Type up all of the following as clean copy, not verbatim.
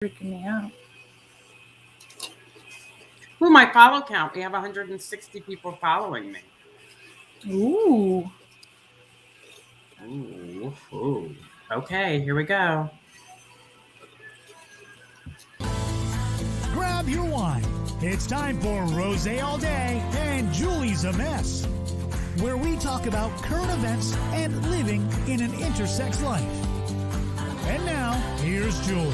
Freaking me out. Ooh, my follow count. We have 160 people following me. Ooh. Ooh. Okay, here we go. Grab your wine. It's time for Rosé All Day and Julie's a Mess, where we talk about current events and living in an intersex life. And now, here's Julie.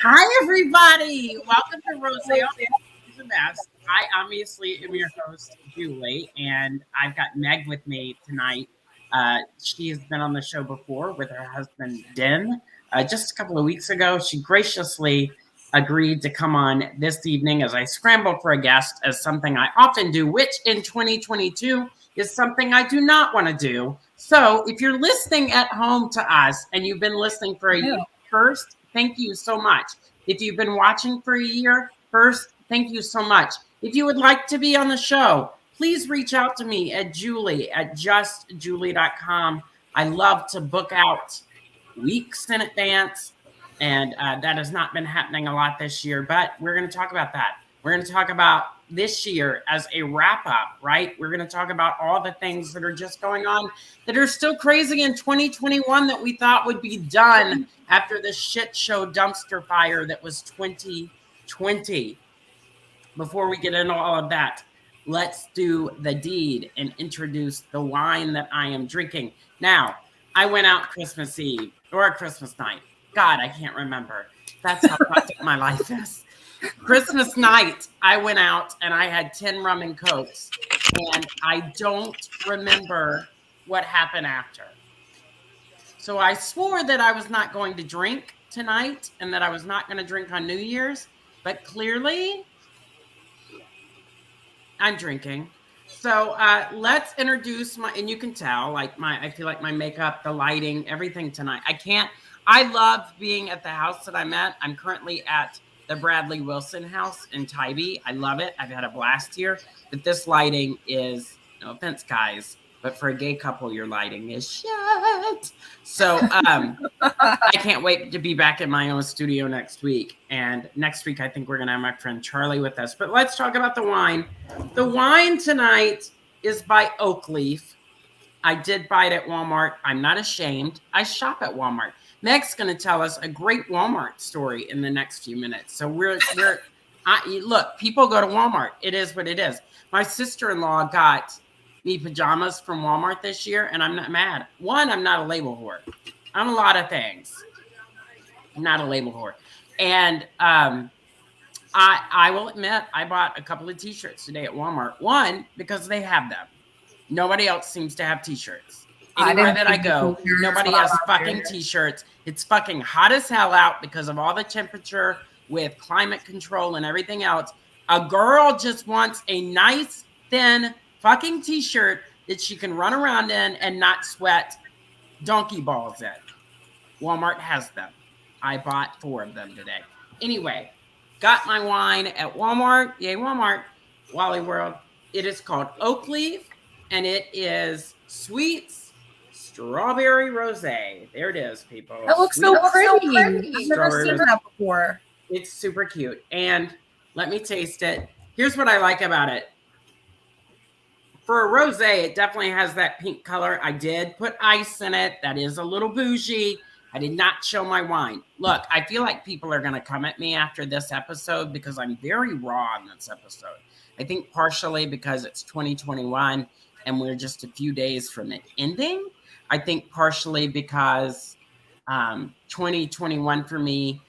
Hi, everybody. Welcome to Rosé All Day and Julie's a Mess. I obviously am your host, Julie, and I've got Meg with me tonight. She has been on the show before with her husband, Den. Just a couple of weeks ago, she graciously agreed to come on this evening as I scramble for a guest, as something I often do, which in 2022 is something I do not want to do. So if you're listening at home to us and you've been listening for a year first, thank you so much. If you've been watching for a year first, thank you so much. If you would like to be on the show, please reach out to me at julie@justjulie.com. I love to book out weeks in advance, and that has not been happening a lot this year, but we're going to talk about that. We're going to talk about this year as a wrap up, right? We're going to talk about all the things that are just going on that are still crazy in 2021 that we thought would be done after the shit show dumpster fire that was 2020. Before we get into all of that, let's do the deed and introduce the wine that I am drinking. Now, I went out Christmas Eve or Christmas night. God, I can't remember. That's how fucked up my life is. Christmas night, I went out and I had 10 rum and cokes, and I don't remember what happened after. So I swore that I was not going to drink tonight and that I was not going to drink on New Year's, but clearly I'm drinking. So let's introduce and you can tell, I feel like my makeup, the lighting, everything tonight. I love being at the house that I'm at. I'm currently at the Bradley Wilson house in Tybee. I love it. I've had a blast here, but this lighting is, no offense, guys, but for a gay couple, your lighting is shit. So I can't wait to be back in my own studio next week. And next week, I think we're going to have my friend Charlie with us. But let's talk about the wine. The wine tonight is by Oakleaf. I did buy it at Walmart. I'm not ashamed. I shop at Walmart. Meg's going to tell us a great Walmart story in the next few minutes. So look, people go to Walmart. It is what it is. My sister-in-law got me pajamas from Walmart this year, and I'm not mad. One, I'm not a label whore. I'm a lot of things. I'm not a label whore. And I will admit, I bought a couple of T-shirts today at Walmart. One, because they have them. Nobody else seems to have T-shirts. Anywhere that I go, nobody has fucking T-shirts. It's fucking hot as hell out because of all the temperature with climate control and everything else. A girl just wants a nice, thin fucking T-shirt that she can run around in and not sweat donkey balls in. Walmart has them. I bought 4 of them today. Anyway, got my wine at Walmart. Yay, Walmart. Wally World. It is called Oakleaf, and it is Sweets Strawberry Rosé. There it is, people. That looks so pretty. I've never seen that before. It's super cute. And let me taste it. Here's what I like about it. For a rosé, it definitely has that pink color. I did put ice in it. That is a little bougie. I did not show my wine. Look, I feel like people are going to come at me after this episode because I'm very raw in this episode. I think partially because it's 2021 and we're just a few days from it ending. I think partially because 2021 for me,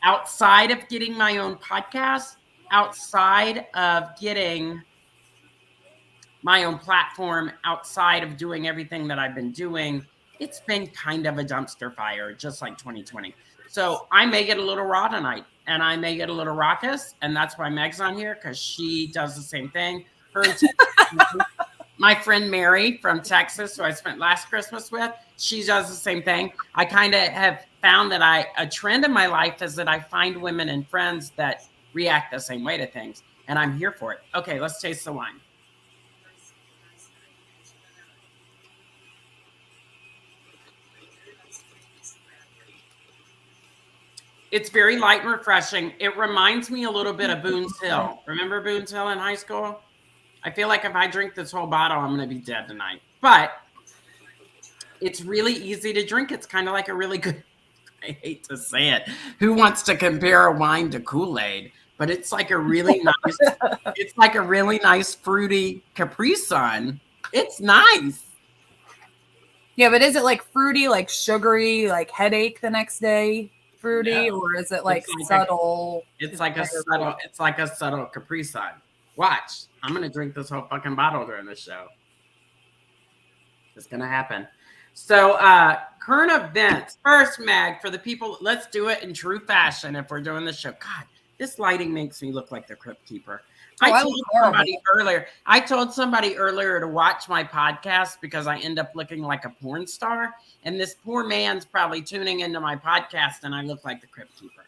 outside of getting my own podcast, outside of getting my own platform, outside of doing everything that I've been doing, it's been kind of a dumpster fire, just like 2020. So I may get a little raw tonight, and I may get a little raucous, and that's why Meg's on here, because she does the same thing. Her My friend Mary from Texas, who I spent last Christmas with, she does the same thing. I kind of have found that a trend in my life is that I find women and friends that react the same way to things, and I'm here for it. Okay, let's taste the wine. It's very light and refreshing. It reminds me a little bit of Boone's Hill. Remember Boone's Hill in high school? I feel like if I drink this whole bottle, I'm going to be dead tonight. But it's really easy to drink. It's kind of like a really good, I hate to say it, who wants to compare a wine to Kool-Aid? But it's like a really nice, it's like a really nice fruity Capri Sun. It's nice. Yeah, but is it like fruity, like sugary, like headache the next day? Fruity, or is it like subtle? It's like a subtle Capri Sun. Watch, I'm gonna drink this whole fucking bottle during the show. It's gonna happen. So, current events first, Meg. For the people, let's do it in true fashion. If we're doing the show, God, this lighting makes me look like the Crypt Keeper. I told somebody earlier to watch my podcast because I end up looking like a porn star, and this poor man's probably tuning into my podcast, and I look like the Crypt Keeper.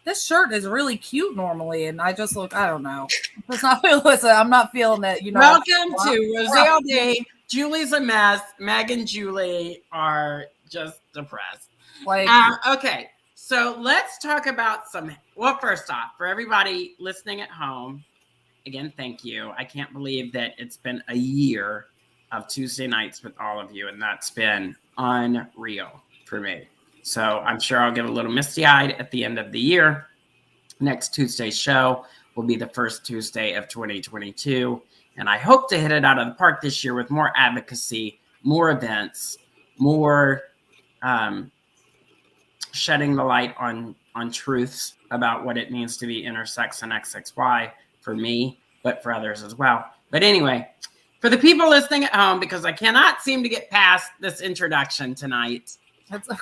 This shirt is really cute normally, and I just look, I don't know. It's not listen, I'm not feeling that, you know. Welcome to Rosé All Day. Julie's a mess. Meg and Julie are just depressed. Like, okay. So let's talk about well, first off, for everybody listening at home, again, thank you. I can't believe that it's been a year of Tuesday nights with all of you, and that's been unreal for me. So I'm sure I'll get a little misty-eyed at the end of the year. Next Tuesday's show will be the first Tuesday of 2022, and I hope to hit it out of the park this year with more advocacy, more events, more shedding the light on truths about what it means to be intersex and XXY for me, but for others as well. But anyway, for the people listening at home, because I cannot seem to get past this introduction tonight, that's okay.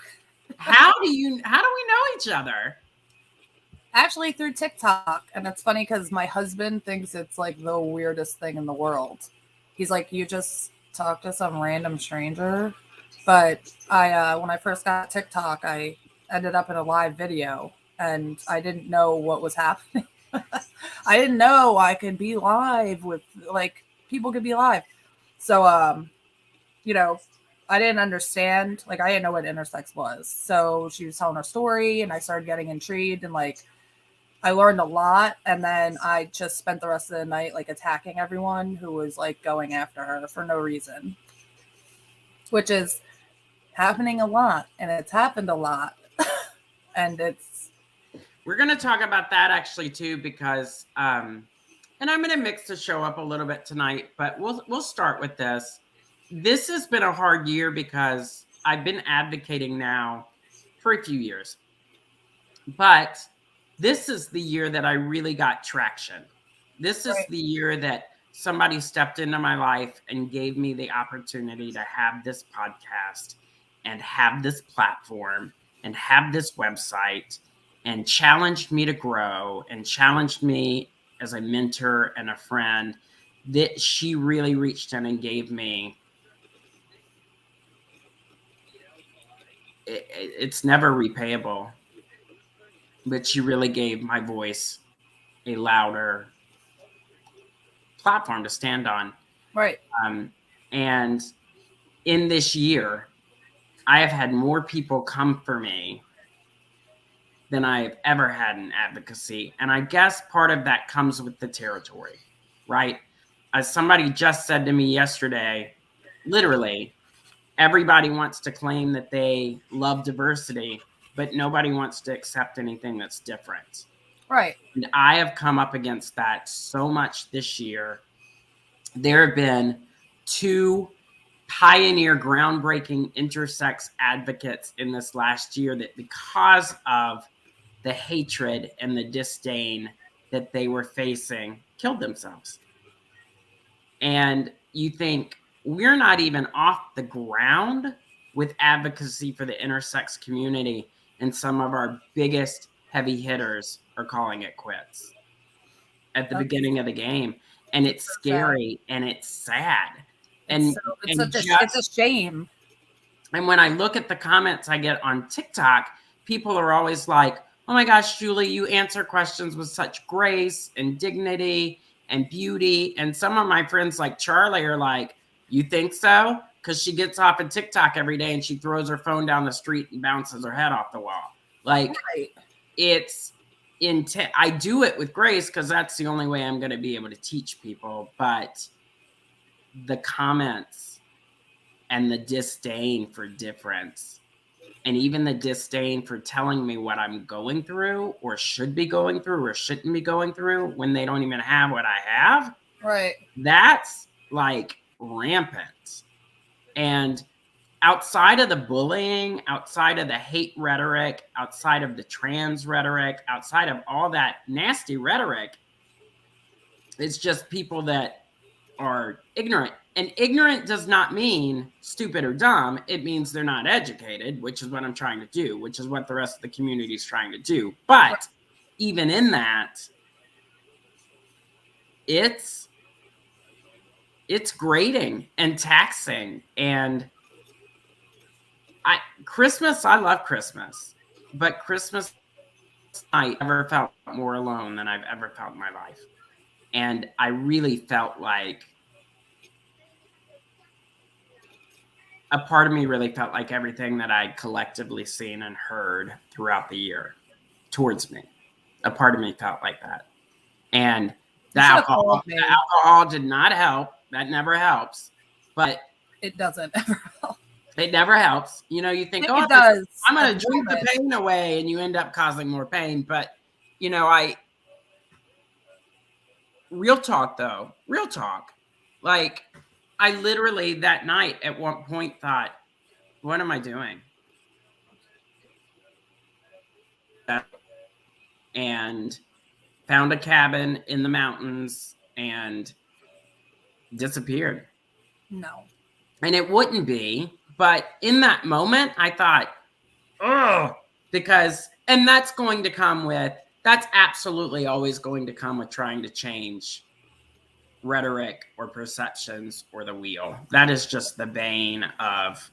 How do we know each other? Actually, through TikTok. And it's funny because my husband thinks it's like the weirdest thing in the world. He's like, you just talk to some random stranger. But when I first got TikTok, I ended up in a live video and I didn't know what was happening. I didn't know I could be live with, like, people could be live. So, you know, I didn't understand, like, I didn't know what intersex was. So she was telling her story and I started getting intrigued and, like, I learned a lot. And then I just spent the rest of the night, like, attacking everyone who was, like, going after her for no reason, which is happening a lot. And it's happened a lot. And we're going to talk about that actually too, because, and I'm going to mix the show up a little bit tonight, but we'll start with this. This has been a hard year because I've been advocating now for a few years, but this is the year that I really got traction. This is the year that somebody stepped into my life and gave me the opportunity to have this podcast and have this platform and have this website and challenged me to grow and challenged me as a mentor and a friend, that she really reached in and gave me. It's never repayable, but she really gave my voice a louder platform to stand on. right. And in this year, I have had more people come for me than I've ever had in advocacy. And I guess part of that comes with the territory, right? As somebody just said to me yesterday, literally, everybody wants to claim that they love diversity, but nobody wants to accept anything that's different. Right. And I have come up against that so much this year. There have been 2 pioneer, groundbreaking intersex advocates in this last year that, because of the hatred and the disdain that they were facing, killed themselves. And you think, we're not even off the ground with advocacy for the intersex community, and some of our biggest heavy hitters are calling it quits at the beginning of the game. and it's scary and it's sad. And it's a shame. And when I look at the comments I get on TikTok, people are always like, oh my gosh, Julie, you answer questions with such grace and dignity and beauty. And some of my friends like Charlie are like, you think so? Because she gets off of TikTok every day and she throws her phone down the street and bounces her head off the wall. Like, it's intense. I do it with grace because that's the only way I'm going to be able to teach people. But the comments and the disdain for difference, and even the disdain for telling me what I'm going through or should be going through or shouldn't be going through when they don't even have what I have. Right. That's like rampant. And outside of the bullying, outside of the hate rhetoric, outside of the trans rhetoric, outside of all that nasty rhetoric, it's just people that are ignorant. And ignorant does not mean stupid or dumb. It means they're not educated, which is what I'm trying to do, which is what the rest of the community is trying to do. But even in that, it's grating and taxing. And I love Christmas, but Christmas I never felt more alone than I've ever felt in my life. And I really felt like a part of me really felt like everything that I'd collectively seen and heard throughout the year towards me. A part of me felt like that. And the alcohol did not help. That never helps. But it doesn't ever help. It never helps. You know, you think, it does. I'm going to drink the pain away, and you end up causing more pain. But, you know, real talk, like, I literally that night at one point thought, what am I doing? And found a cabin in the mountains and disappeared. No. And it wouldn't be, but in that moment I thought, oh, and that's absolutely always going to come with trying to change rhetoric or perceptions or the wheel. That is just the bane of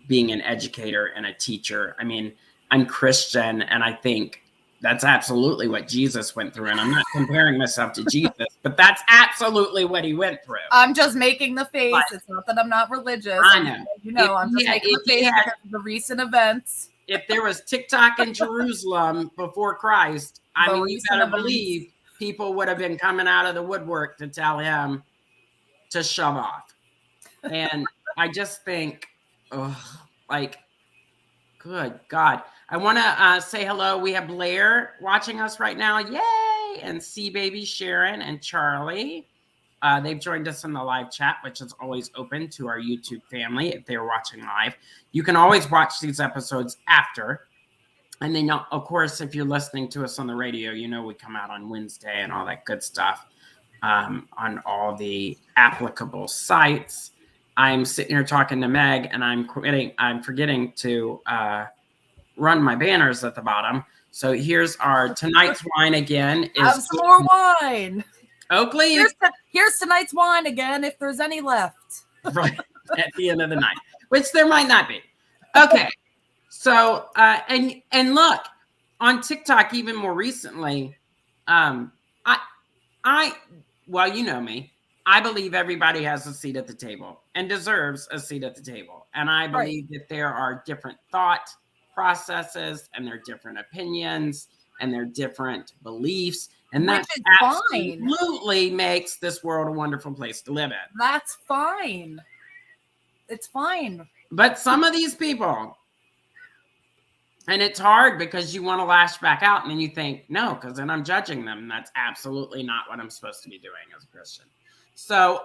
being an educator and a teacher. I mean, I'm Christian, and I think that's absolutely what Jesus went through. And I'm not comparing myself to Jesus, but that's absolutely what he went through. I'm just making the face. But it's not that I'm not religious. I know. You know, I'm just making the face because of the recent events. If there was TikTok in Jerusalem before Christ, I mean, you better believe people would have been coming out of the woodwork to tell him to shove off. And I just think, good God. I want to say hello. We have Blair watching us right now. Yay! And C-Baby Sharon and Charlie. They've joined us in the live chat, which is always open to our YouTube family if they're watching live. You can always watch these episodes after. And then, of course, if you're listening to us on the radio, you know we come out on Wednesday and all that good stuff on all the applicable sites. I'm sitting here talking to Meg, and I'm forgetting to run my banners at the bottom. So here's our tonight's wine again. Have some more wine. Oh, please. Here's tonight's wine again, if there's any left. Right, at the end of the night, which there might not be. Okay. So, and look, on TikTok, even more recently, well, you know me, I believe everybody has a seat at the table and deserves a seat at the table. And I believe that there are different thought processes and there are different opinions and there are different beliefs. And that absolutely makes this world a wonderful place to live in. That's fine. It's fine. But some of these people, and it's hard because you want to lash back out and then you think, no, because then I'm judging them. And that's absolutely not what I'm supposed to be doing as a Christian. So,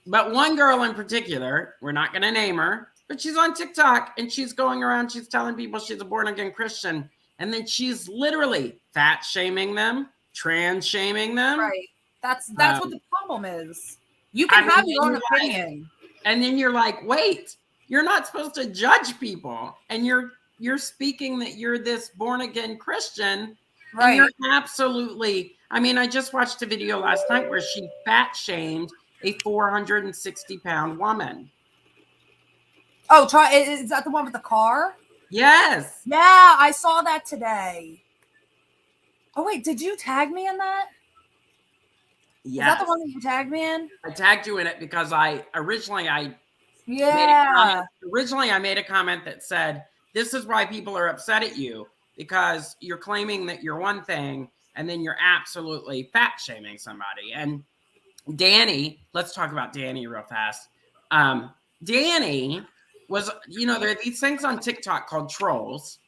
but one girl in particular, we're not going to name her, but she's on TikTok and she's going around, she's telling people she's a born again Christian. And then she's literally fat shaming them, trans shaming them. Right. That's what the problem is. You can have your own opinion. And then you're like, wait, you're not supposed to judge people. And you're speaking that you're this born again Christian. Right. And you're absolutely, I mean, I just watched a video last night where she fat shamed a 460-pound woman. Oh, is that the one with the car? Yes. Yeah, I saw that today. Oh, wait, did you tag me in that? Yes. Is that the one that you tagged me in? I tagged you in it because originally made a comment that said, this is why people are upset at you, because you're claiming that you're one thing and then you're absolutely fat shaming somebody. And Danny, let's talk about Danny real fast. Danny was, there are these things on TikTok called trolls.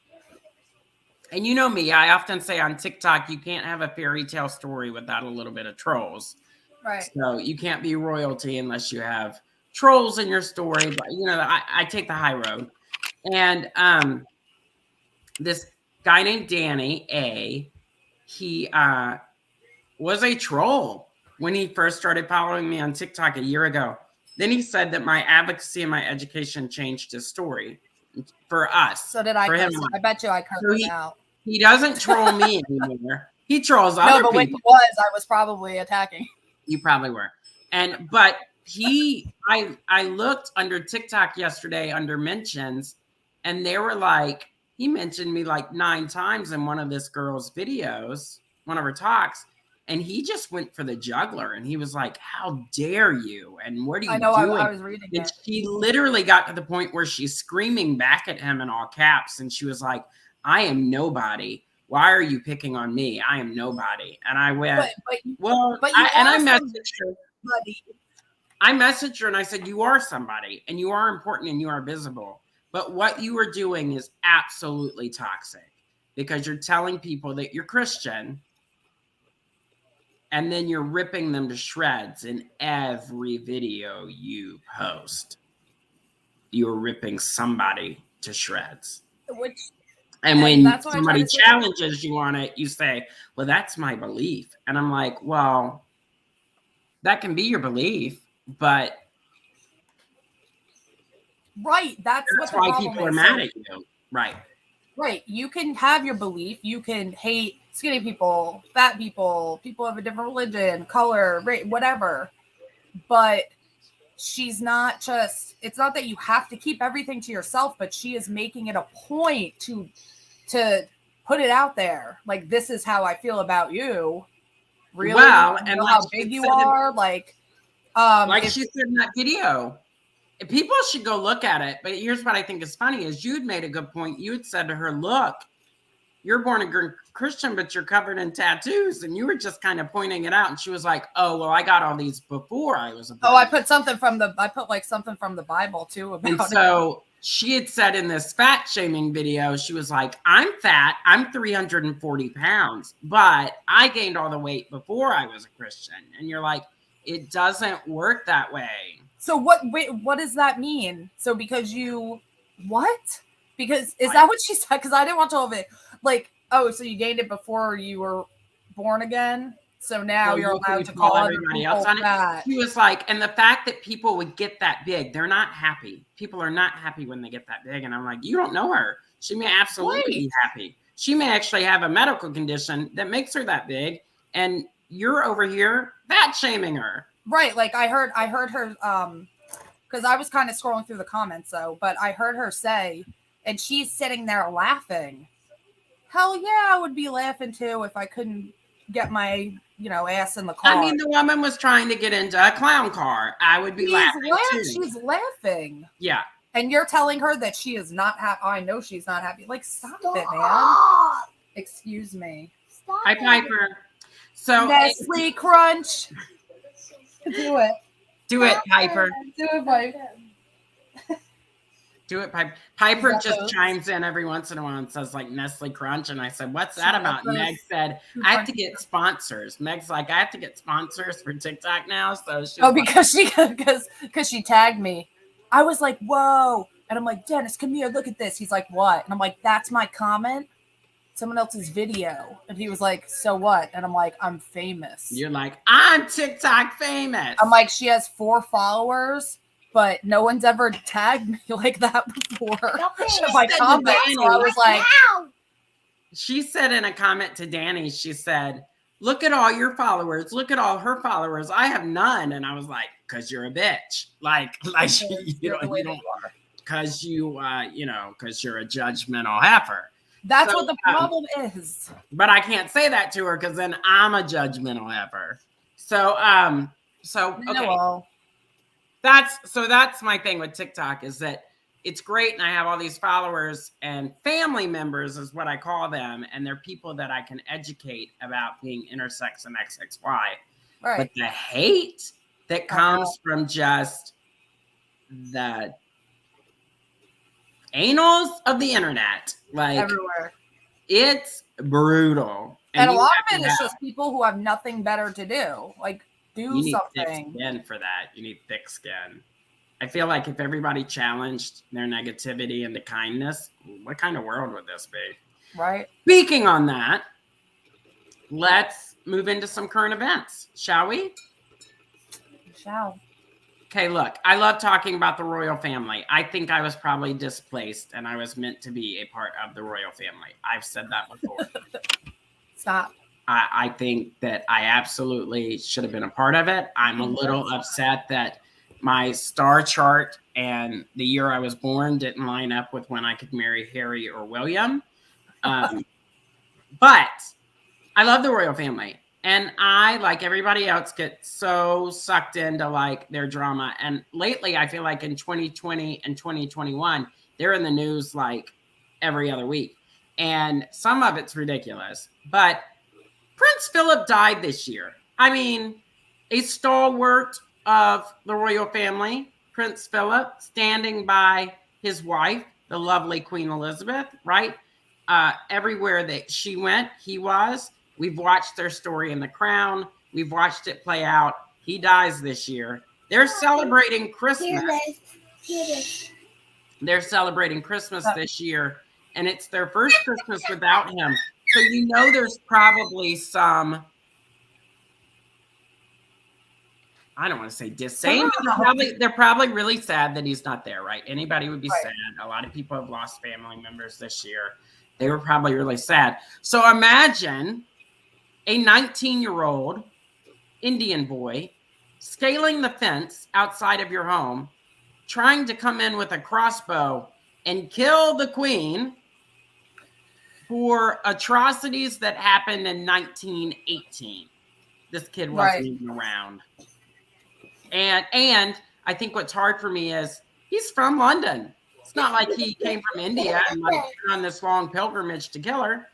And you know me, I often say on TikTok, you can't have a fairy tale story without a little bit of trolls. Right. So you can't be royalty unless you have trolls in your story. But, I take the high road. And this guy named Danny, he was a troll when he first started following me on TikTok a year ago. Then he said that my advocacy and my education changed his story for us. So did I. For him. I bet you I cut him out. He doesn't troll me anymore. He trolls other people. No, but when he was, I was probably attacking. You probably were. But I looked under TikTok yesterday under mentions, and they were like, he mentioned me like 9 times in one of this girl's videos, one of her talks. And he just went for the jugular, and he was like, how dare you? And what are you doing? I was reading it. She literally got to the point where she's screaming back at him in all caps. And she was like, I am nobody. Why are you picking on me? I am nobody. And I went, I messaged her. I messaged her and I said, you are somebody and you are important and you are visible. But what you are doing is absolutely toxic because you're telling people that you're Christian. And then you're ripping them to shreds in every video you post. You're ripping somebody to shreds. And when somebody challenges you on it, you say, well, that's my belief. And I'm like, well, that can be your belief, but. Right. That's why people are mad at you. Right. Right. You can have your belief. You can hate skinny people, fat people, people of a different religion, color, race, whatever. But she's not just, it's not that you have to keep everything to yourself, but she is making it a point to put it out there. Like, this is how I feel about you. Really? Well, and how big you are. She said in that video. People should go look at it. But here's what I think is funny is you'd made a good point. You had said to her, look, you're born again Christian, but you're covered in tattoos. And you were just kind of pointing it out. And she was like, oh, well, I got all these before I was born. Oh, I put something from the Bible too. And so she had said in this fat shaming video, she was like, I'm fat. I'm 340 pounds, but I gained all the weight before I was a Christian. And you're like, it doesn't work that way. So what does that mean? So because Because is that what she said? Because I didn't watch all of it. Like, oh, so you gained it before you were born again? So now you're allowed to call everybody else on it. She was like, and the fact that people would get that big, they're not happy. People are not happy when they get that big. And I'm like, you don't know her. She may absolutely be happy. She may actually have a medical condition that makes her that big. And you're over here fat shaming her. Right. Like I heard her, because I was kind of scrolling through the comments though, but I heard her say, and she's sitting there laughing. Hell yeah, I would be laughing too if I couldn't get my, ass in the car. I mean, the woman was trying to get into a clown car. I would be laughing too. She's laughing. Yeah. And you're telling her that she is not happy. I know she's not happy. Like, stop it, man. Excuse me. Stop. Hi, Piper. So Nestle Crunch. Do it. Do it, Piper. Do it, Piper. Do it, Piper. Piper just chimes in every once in a while and says, like, Nestle Crunch. And I said, what's that about? And Meg said, I have to get sponsors. Meg's like, I have to get sponsors for TikTok now. So because she tagged me. I was like, whoa. And I'm like, Dennis, come here. Look at this. He's like, what? And I'm like, that's my comment. Someone else's video. And he was like, so what? And I'm like, I'm famous. You're like, I'm TikTok famous. I'm like, she has 4 followers, but no one's ever tagged me like that before. My comment. So I was like, she said in a comment to Danny, she said, look at all your followers. Look at all her followers. I have none. And I was like, because you're a bitch. Like you don't, because because you're a judgmental heifer. That's what the problem is. But I can't say that to her because then I'm a judgmental heifer. So okay. Well, that's my thing with TikTok is that it's great and I have all these followers and family members is what I call them, and they're people that I can educate about being intersex and XXY. right. But the hate that comes from just the anals of the internet, like everywhere, it's brutal. And a lot of it is just people who have nothing better to do. Like, do you need something. Thick skin for that. You need thick skin. I feel like if everybody challenged their negativity into kindness, what kind of world would this be? Right. Speaking on that, let's move into some current events, shall we? Shall. Okay, look, I love talking about the royal family. I think I was probably displaced and I was meant to be a part of the royal family. I've said that before. Stop. I think that I absolutely should have been a part of it. I'm a little upset that my star chart and the year I was born didn't line up with when I could marry Harry or William. But I love the royal family. And I, like everybody else, get so sucked into like their drama. And lately, I feel like in 2020 and 2021, they're in the news like every other week. And some of it's ridiculous. But Prince Philip died this year. I mean, a stalwart of the royal family, Prince Philip, standing by his wife, the lovely Queen Elizabeth, right? Everywhere that she went, he was. We've watched their story in The Crown. We've watched it play out. He dies this year. They're celebrating Christmas. They're celebrating Christmas this year, and it's their first Christmas without him. So there's probably some, I don't want to say disdain, but they're probably really sad that he's not there, right? Anybody would be sad. A lot of people have lost family members this year. They were probably really sad. So imagine a 19-year-old Indian boy scaling the fence outside of your home, trying to come in with a crossbow and kill the queen for atrocities that happened in 1918. This kid wasn't even around. And I think what's hard for me is he's from London. It's not like he came from India and like on this long pilgrimage to kill her.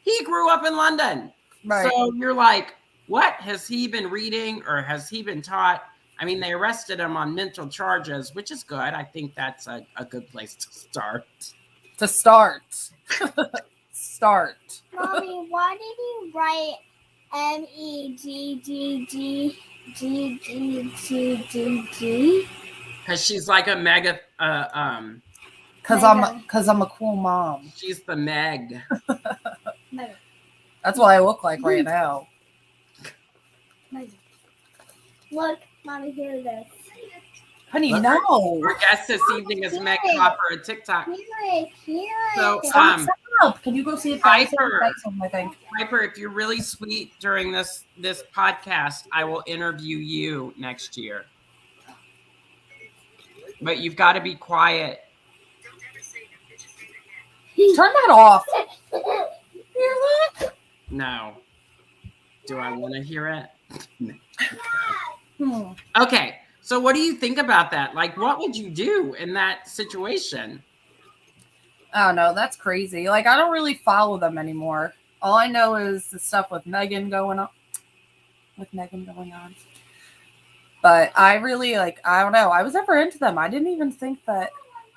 He grew up in London. Right. So you're like, what has he been reading or has he been taught? I mean, they arrested him on mental charges, which is good. I think that's a good place to start. Start. Mommy, why did you write MEGGGGGGGG? Because she's like a mega. Because I'm a cool mom. She's the Meg. That's what I look like right now. Look, Mommy, hear this. Honey, no. Our guest this evening is Meg Cofer at TikTok. So, stop. Can you go see if Piper, if you're really sweet during this podcast, I will interview you next year. But you've got to be quiet. Turn that off. Hear that? No. Do I want to hear it? No. Okay. So what do you think about that? Like, what would you do in that situation? I don't know. That's crazy. Like, I don't really follow them anymore. All I know is the stuff with Megan going on. But I really, I don't know. I was never into them. I didn't even think that.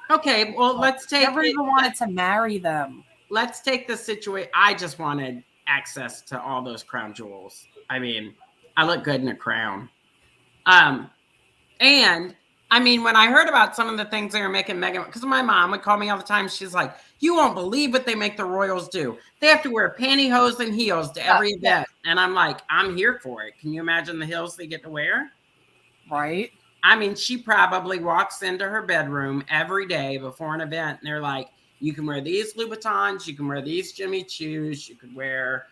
Okay, well, let's take. Never even wanted to marry them. Let's take the situation. I just wanted access to all those crown jewels. I mean, I look good in a crown. And I mean, when I heard about some of the things they were making Megan, because my mom would call me all the time. She's like, you won't believe what they make the royals do. They have to wear pantyhose and heels to every event. And I'm like, I'm here for it. Can you imagine the heels they get to wear? Right. I mean, she probably walks into her bedroom every day before an event. And they're like, you can wear these Louboutins. You can wear these Jimmy Choos. You could wear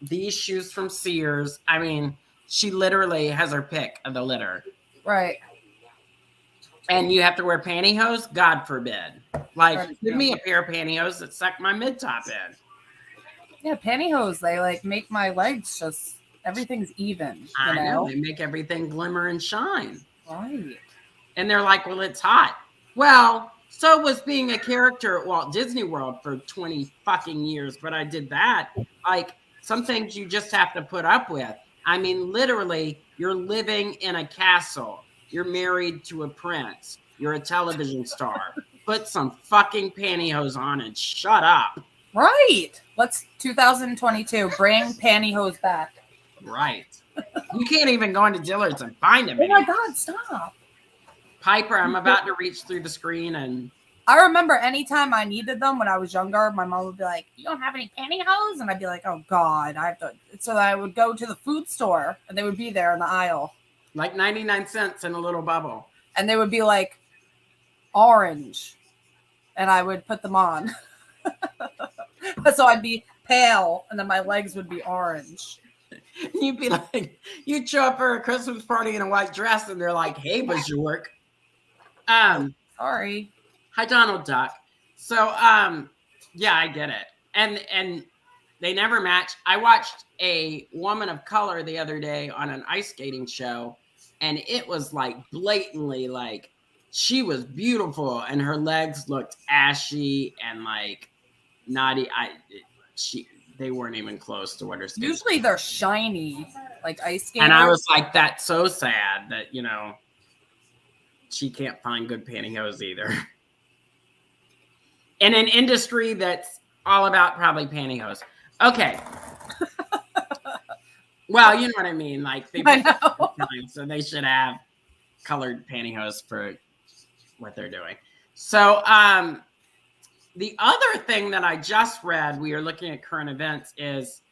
these shoes from Sears. I mean, she literally has her pick of the litter. Right. And you have to wear pantyhose? God forbid. Like, Right. give me a pair of pantyhose that suck my mid-top in. Yeah, pantyhose, they like make my legs just, everything's even. I know. They make everything glimmer and shine. Right. And they're like, well, it's hot. Well, so was being a character at Walt Disney World for 20 fucking years. But I did that. Like, some things you just have to put up with. I mean, literally, you're living in a castle. You're married to a prince. You're a television star. Put some fucking pantyhose on and shut up. Right. Let's 2022 bring pantyhose back. Right. You can't even go into Dillard's and find them. Oh my God, stop. Piper, I'm about to reach through the screen and I remember anytime I needed them when I was younger, my mom would be like, "You don't have any pantyhose?" And I'd be like, "Oh God, I have to." So I would go to the food store and they would be there in the aisle. like 99 cents in a little bubble. And they would be like orange. And I would put them on. So I'd be pale and then my legs would be orange. You'd be like, you'd show up for a Christmas party in a white dress and they're like, "Hey, Bajork." Sorry. Hi, Donald Duck. So, yeah, I get it. And they never match. I watched a woman of color the other day on an ice skating show, and it was like blatantly like she was beautiful and her legs looked ashy and like naughty. They weren't even close to what her skin. Usually they're shiny, like ice skaters. And I was like, that's so sad that, you know, she can't find good pantyhose either. In an industry that's all about probably pantyhose. Okay. Well, you know what I mean. Like, they I know. so they should have colored pantyhose for what they're doing. So, the other thing that I just read, we are looking at current events, is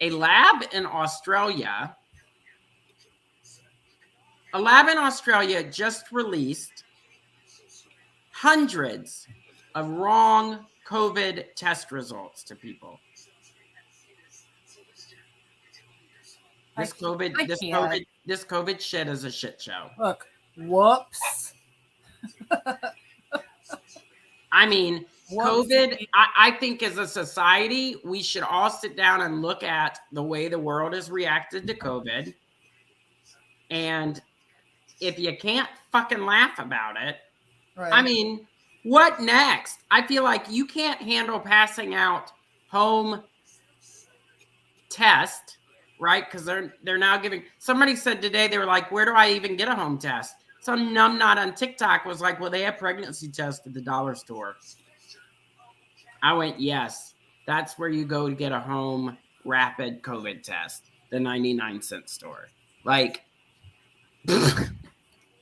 a lab in Australia. A lab in Australia just released hundreds of wrong COVID test results to people. This COVID shit is a shit show. Look, whoops. I mean, Whoops. COVID, I think as a society, we should all sit down and look at the way the world has reacted to COVID. And if you can't fucking laugh about it, Right. I mean, what next? I feel like you can't handle passing out home test, right? Because they're now giving. Somebody said today, they were like, "Where do I even get a home test?" Some numbnut on TikTok was like, "Well, they have pregnancy tests at the dollar store." I went, "Yes, that's where you go to get a home rapid COVID test, the 99-cent store." Like,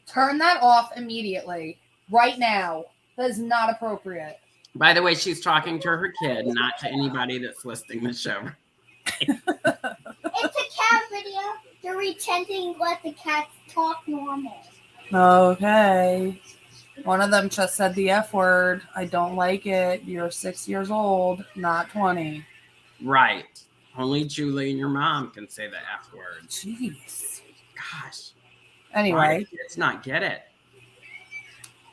Turn that off immediately, right now. That is not appropriate. by the way, she's talking to her kid, not to anybody that's listening to the show. It's a cat video. They're pretending let the cats talk normal. Okay. One of them just said the F word. I don't like it. You're 6 years old, not 20. Right. Only Julie and your mom can say the F word. Jeez. Gosh. Anyway. Why do kids not get it?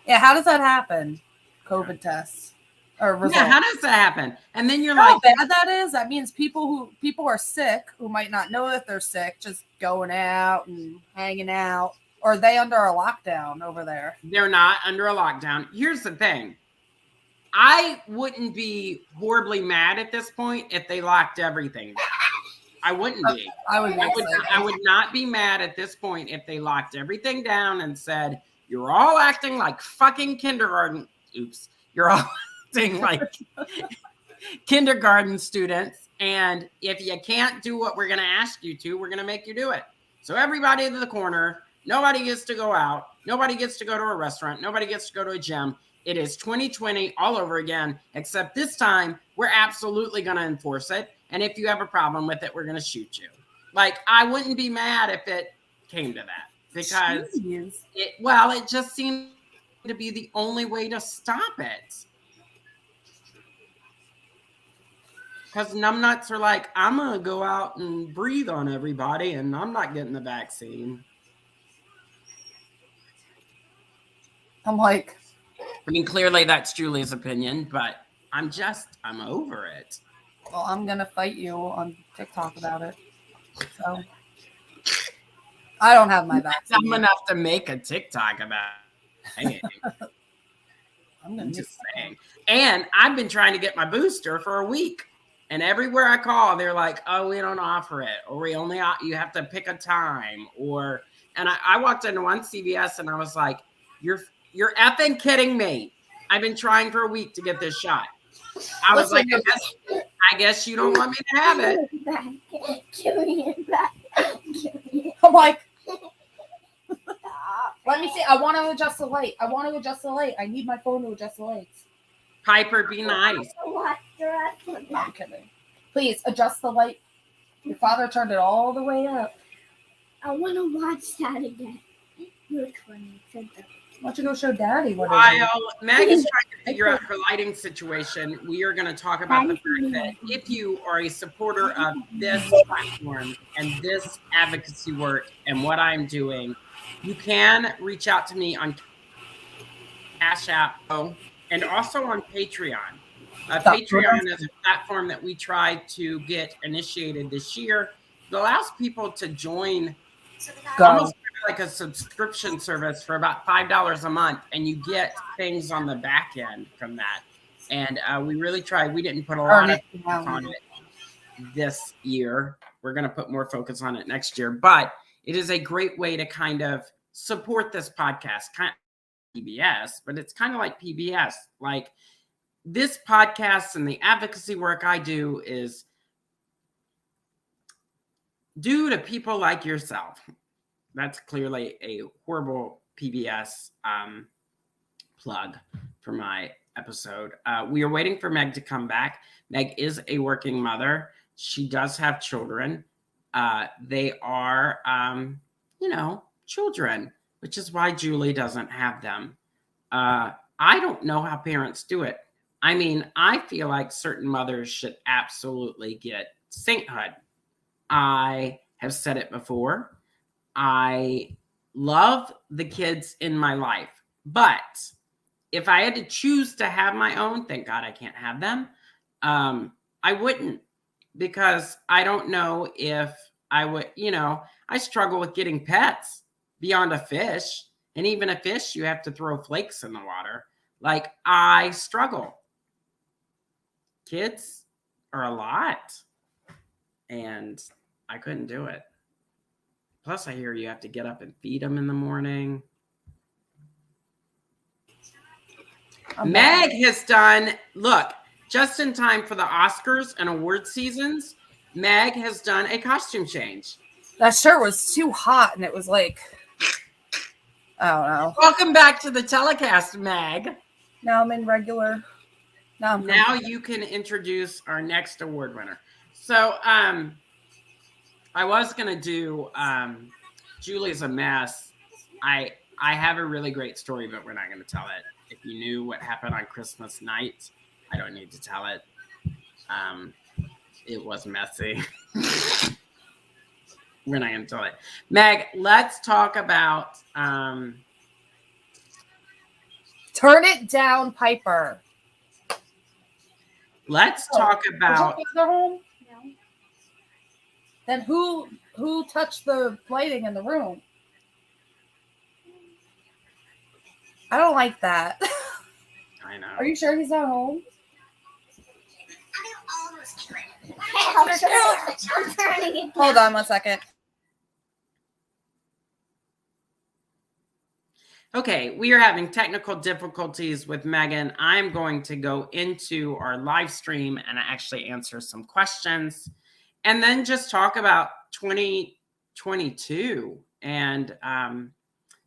Yeah, how does that happen? COVID tests or results. Yeah, how does that happen? And then you're How like, bad that is? That means people are sick who might not know that they're sick, just going out and hanging out. Or are they under a lockdown over there? they're not under a lockdown. Here's the thing. I wouldn't be horribly mad at this point if they locked everything down. I wouldn't be. I would I would not be mad at this point if they locked everything down and said, "You're all acting like fucking kindergarten." Oops. You're all acting like kindergarten students. And if you can't do what we're going to ask you to, we're going to make you do it. So everybody in the corner, nobody gets to go out. Nobody gets to go to a restaurant. Nobody gets to go to a gym. It is 2020 all over again, except this time we're absolutely going to enforce it. And if you have a problem with it, we're going to shoot you. Like, I wouldn't be mad if it came to that, because it just seemed to be the only way to stop it. Because numbnuts are like, I'm going to go out and breathe on everybody and I'm not getting the vaccine. I'm like, I mean, clearly that's Julie's opinion, but I'm over it. well, I'm going to fight you on TikTok about it. So I don't have my vaccine. I'm enough to make a TikTok about it. I'm just saying. And I've been trying to get my booster for a week. And everywhere I call, they're like, oh, we don't offer it. Or you have to pick a time. And I walked into one CVS and I was like, you're effing kidding me. I've been trying for a week to get this shot. I was like, I guess you don't want me to have it. I'm like, let me see. I want to adjust the light. I need my phone to adjust the lights. Piper, be nice. I'm kidding. Please adjust the light. Your father turned it all the way up. I want to watch that again. Which one said that? Why don't you go show Daddy what While Meg is trying to figure out her lighting situation, we are going to talk about the fact that if you are a supporter of this platform and this advocacy work and what I'm doing, you can reach out to me on Cash App and also on Patreon. Patreon is a platform that we tried to get initiated this year. It allows people to join almost like a subscription service for about $5 a month, and you get things on the back end from that. And we really tried. We didn't put a lot of focus on it this year. We're going to put more focus on it next year. But it is a great way to kind of support this podcast, kind of PBS, but it's kind of like PBS. Like this podcast and the advocacy work I do is due to people like yourself. That's clearly a horrible PBS plug for my episode. We are waiting for Meg to come back. Meg is a working mother. She does have children. They are, children, which is why Julie doesn't have them. I don't know how parents do it. I mean, I feel like certain mothers should absolutely get sainthood. I have said it before. I love the kids in my life, but if I had to choose to have my own, thank God I can't have them. I wouldn't, because I don't know if I would, I struggle with getting pets beyond a fish. And even a fish, you have to throw flakes in the water. Like, I struggle. Kids are a lot. And I couldn't do it. Plus, I hear you have to get up and feed them in the morning. Meg has done, look, just in time for the Oscars and award seasons, Meg has done a costume change. That shirt was too hot, and it was like, I don't know. Welcome back to the telecast, Meg. Now I'm in regular. Now you can introduce our next award winner. So, I was going to do Julie's a Mess. I have a really great story, but we're not going to tell it. If you knew what happened on Christmas night, I don't need to tell it. It was messy. We're not going to tell it. Meg, let's talk about... Turn it down, Piper. Let's talk about... No. Then who touched the lighting in the room? I don't like that. I know. Are you sure he's not home? Hold on 1 second. Okay, we are having technical difficulties with Megan. I'm going to go into our live stream and actually answer some questions and then just talk about 2022 and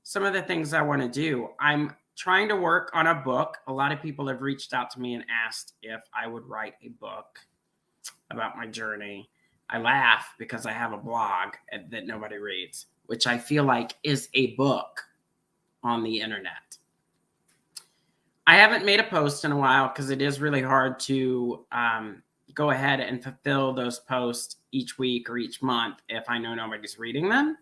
some of the things I want to do. I'm trying to work on a book. A lot of people have reached out to me and asked if I would write a book about my journey. I laugh because I have a blog that nobody reads, which I feel like is a book on the internet. I haven't made a post in a while because it is really hard to go ahead and fulfill those posts each week or each month if I know nobody's reading them.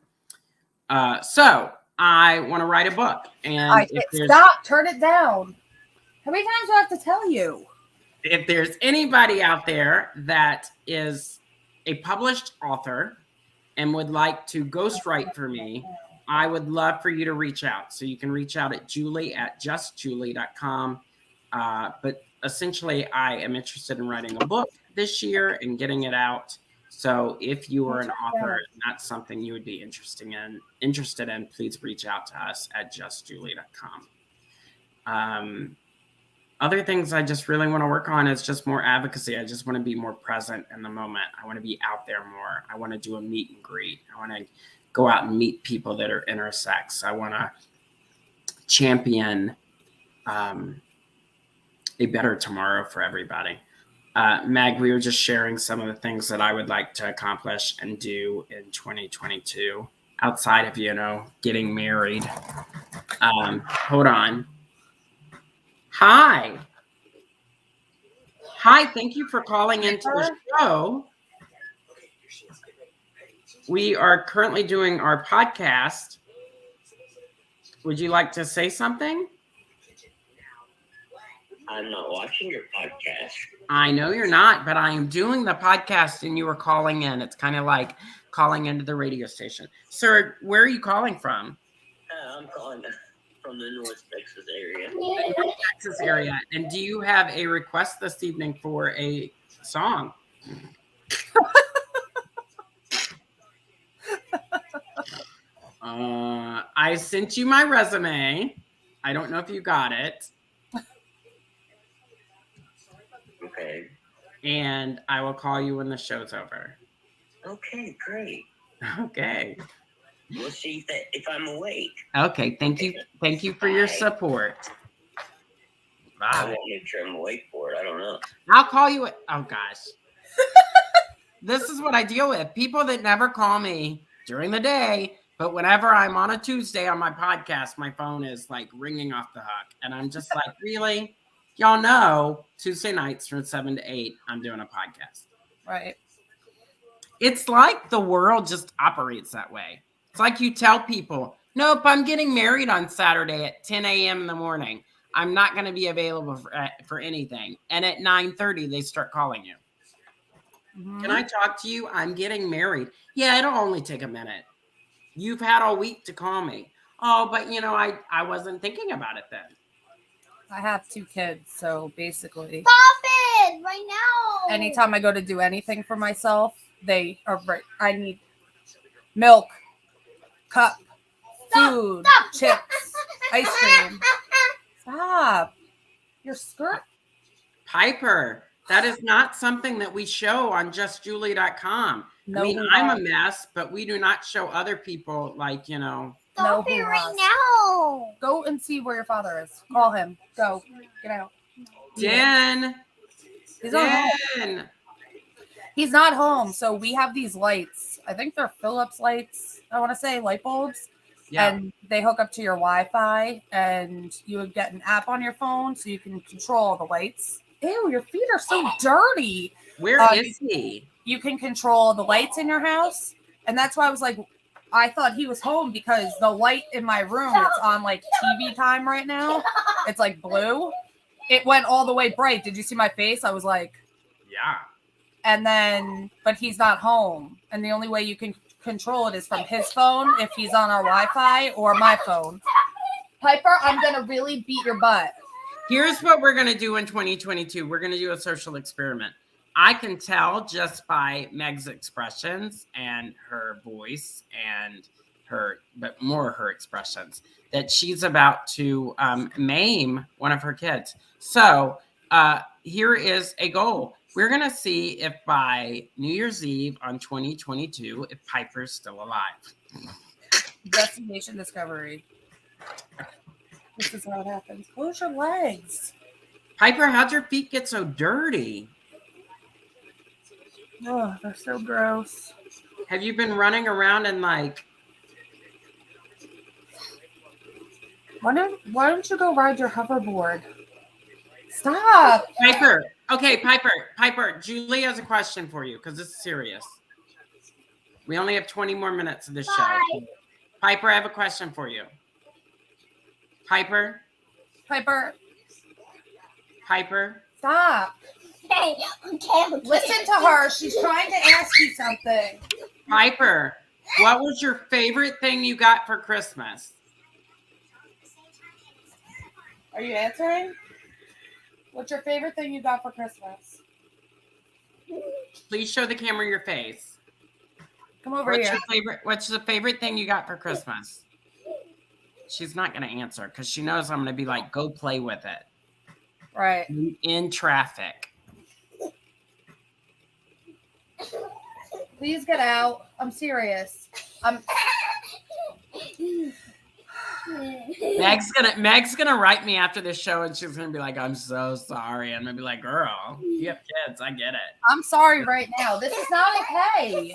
So I want to write a book. And stop, turn it down. How many times do I have to tell you? If there's anybody out there that is a published author and would like to ghostwrite for me, I would love for you to reach out. So you can reach out at julie@justjulie.com. But essentially, I am interested in writing a book this year and getting it out. So if you are an author and that's something you would be interested in, please reach out to us at justjulie.com. Other things I just really want to work on is just more advocacy. I just want to be more present in the moment. I want to be out there more. I want to do a meet and greet. I want to go out and meet people that are intersex. I want to champion a better tomorrow for everybody. Meg, we were just sharing some of the things that I would like to accomplish and do in 2022 outside of, getting married. Hold on. Hi. Thank you for calling into the show. We are currently doing our podcast. Would you like to say something? I'm not watching your podcast. I know you're not, but I am doing the podcast and you were calling in. It's kind of like calling into the radio station. Sir, where are you calling from? I'm calling from the North Texas area. Texas area. And do you have a request this evening for a song? I sent you my resume. I don't know if you got it. Okay. And I will call you when the show's over. Okay, great. Okay. We'll see if I'm awake. Okay, thank you. Thank you for your support. I Bye. won't make sure I'm awake for it. I don't know. I'll call you. Oh, gosh. This is what I deal with. People that never call me during the day, but whenever I'm on a Tuesday on my podcast, my phone is like ringing off the hook. And I'm just like, really? Y'all know Tuesday nights from 7 to 8, I'm doing a podcast. Right. It's like the world just operates that way. It's like you tell people, nope, I'm getting married on Saturday at 10 a.m. in the morning. I'm not going to be available for anything. And at 9:30, they start calling you. Mm-hmm. Can I talk to you? I'm getting married. Yeah, it'll only take a minute. You've had all week to call me. Oh, but I wasn't thinking about it then. I have 2 kids, so basically. Stop it right now. Anytime I go to do anything for myself, I need milk, cup, food, chips, ice cream. Stop. Your skirt. Piper, that is not something that we show on justjulie.com. No, I mean, I'm a mess, but we do not show other people like, Stop it right now. Go and see where your father is. Call him. Go. Get out. Dan. He's not home. He's not home. So we have these lights. I think they're Philips lights. I want to say light bulbs. Yeah. And they hook up to your Wi-Fi, and you would get an app on your phone so you can control the lights. Ew, your feet are so dirty. Where is he? You can control the lights in your house. And that's why I was like, I thought he was home because the light in my room, it's on like TV time right now. It's like blue. It went all the way bright. Did you see my face? I was like, yeah. And then, but he's not home. And the only way you can control it is from his phone if he's on our Wi-Fi or my phone. Piper, I'm going to really beat your butt. Here's what we're going to do in 2022. We're going to do a social experiment. I can tell just by Meg's expressions and her voice and but more her expressions, that she's about to maim one of her kids. So here is a goal. We're going to see if by New Year's Eve on 2022, if Piper's still alive. Destination Discovery. This is how it happens. Close your legs. Piper, how'd your feet get so dirty? Oh, they're so gross. Have you been running around and like... Why don't you go ride your hoverboard? Stop. Piper. Okay, Piper. Julie has a question for you because it's serious. We only have 20 more minutes of this show. Bye. Piper, I have a question for you. Piper. Stop. Hey, okay. Listen to her. She's trying to ask you something. Piper, what was your favorite thing you got for Christmas? Are you answering? What's your favorite thing you got for Christmas? Please show the camera your face. Come over here. What's the favorite thing you got for Christmas? She's not going to answer because she knows I'm going to be like, go play with it. Right. In traffic. Please get out. I'm serious. Meg's gonna write me after this show and she's gonna be like, I'm so sorry. I'm gonna be like, girl, you have kids, I get it. I'm sorry right now. This is not okay.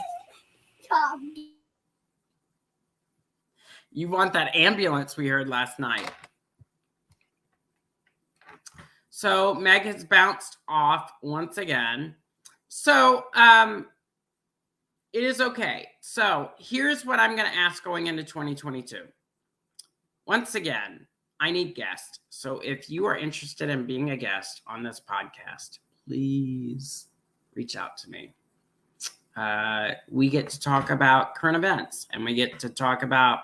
You want that ambulance we heard last night. So Meg has bounced off once again. So it is okay. So here's what I'm going to ask going into 2022. Once again, I need guests. So if you are interested in being a guest on this podcast, please reach out to me. We get to talk about current events and we get to talk about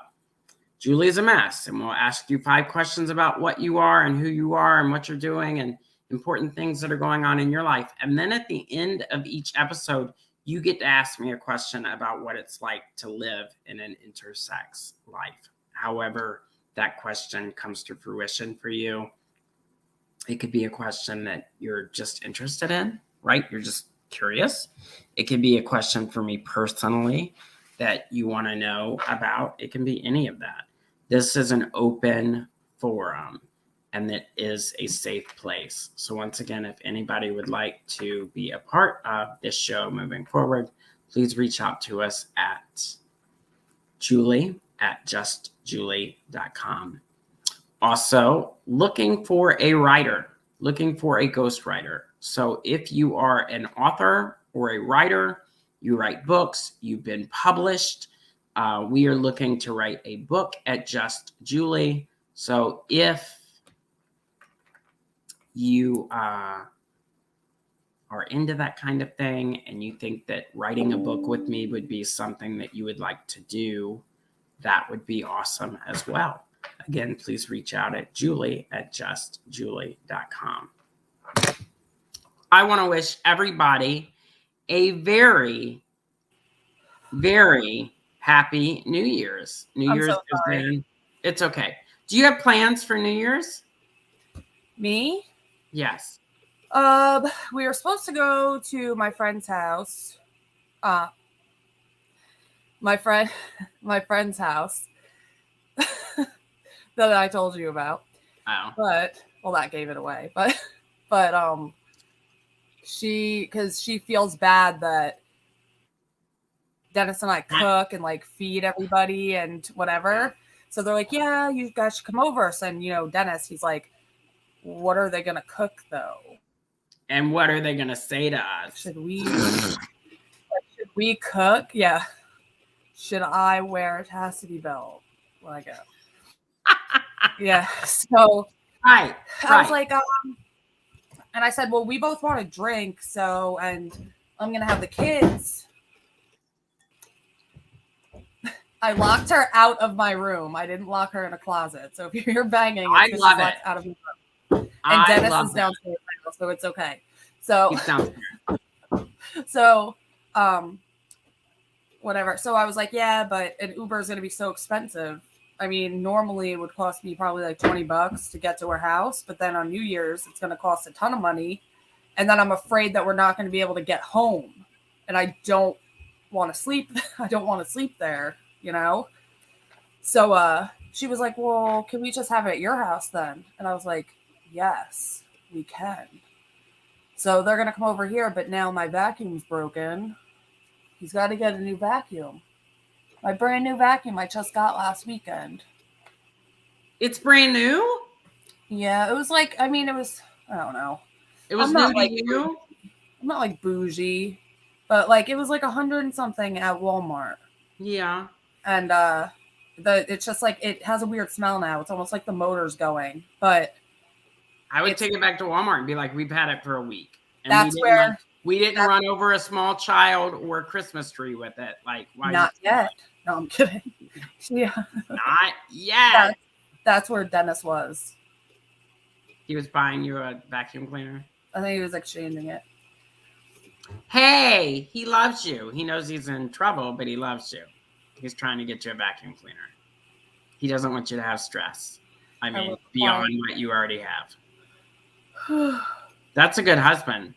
Julie's a mess. And we'll ask you 5 questions about what you are and who you are and what you're doing and important things that are going on in your life. And then at the end of each episode, you get to ask me a question about what it's like to live in an intersex life. However, that question comes to fruition for you. It could be a question that you're just interested in, right? You're just curious. It could be a question for me personally that you want to know about. It can be any of that. This is an open forum and it is a safe place. So once again, if anybody would like to be a part of this show moving forward, please reach out to us at julie@justjulie.com. Also, looking for a writer, looking for a ghostwriter. So if you are an author or a writer, you write books, you've been published, we are looking to write a book at Just Julie. So if you are into that kind of thing and you think that writing a book with me would be something that you would like to do, that would be awesome as well. Again, please reach out at julie@justjulie.com. I want to wish everybody a very, very happy New Year's. New Year's so sorry. It's okay. Do you have plans for New Year's? Me? Yes. We were supposed to go to my friend's house. My friend's house that I told you about. Oh. But that gave it away. But because she feels bad that Dennis and I cook and like feed everybody and whatever. So they're like, yeah, you guys should come over. So, and Dennis, he's like, what are they gonna cook though? And what are they gonna say to us? Should we cook? Yeah. Should I wear a chastity belt when I go? Yeah. So I was like, and I said, well, we both want to drink, so, and I'm gonna have the kids. I locked her out of my room. I didn't lock her in a closet. So if you hear banging, it's I love she's it. locked out of my room. And Dennis is downstairs now, so it's okay. So whatever. So I was like, yeah, but an Uber is going to be so expensive. I mean, normally it would cost me probably like $20 to get to her house, but then on New Year's, it's going to cost a ton of money. And then I'm afraid that we're not going to be able to get home. And I don't want to sleep. I don't want to sleep there, So she was like, well, can we just have it at your house then? And I was like, yes, we can. So they're going to come over here, but now my vacuum's broken. He's got to get a new vacuum. My brand new vacuum I just got last weekend. It's brand new? Yeah, it was like, I I don't know. It was I'm new not to like you? I'm not like bougie, but like it was like 100 and something at Walmart. Yeah. And it's just like it has a weird smell now. It's almost like the motor's going. But I would take it back to Walmart and be like, we've had it for a week. And that's where we didn't run over a small child or a Christmas tree with it. Like, why? Not yet. No, I'm kidding. Yeah. Not yet. That's where Dennis was. He was buying you a vacuum cleaner. I think he was exchanging it. Hey, he loves you. He knows he's in trouble, but he loves you. He's trying to get you a vacuum cleaner. He doesn't want you to have stress. I mean, beyond what you already have. That's a good husband.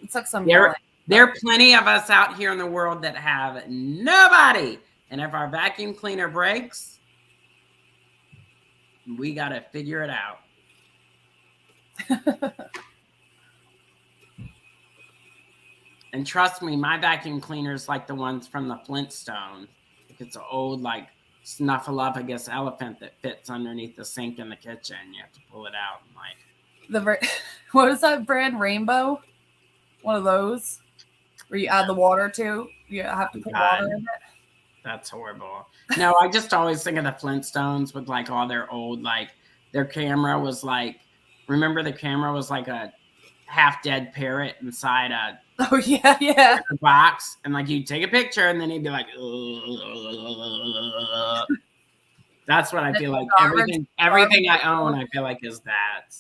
It took some there are plenty of us out here in the world that have nobody. And if our vacuum cleaner breaks, we got to figure it out. And trust me, my vacuum cleaner is like the ones from the Flintstones. It's an old, like, snuffleupagus elephant that fits underneath the sink in the kitchen. You have to pull it out and like. What is that brand? Rainbow? One of those where you add the water to. You have to put water in it. That's horrible. No, I just always think of the Flintstones with like all their old, like their camera was like. Remember the camera was like a half dead parrot inside a. Oh yeah. Box, and like you'd take a picture, and then he'd be like, that's what I feel like. Everything I own, I feel like is that.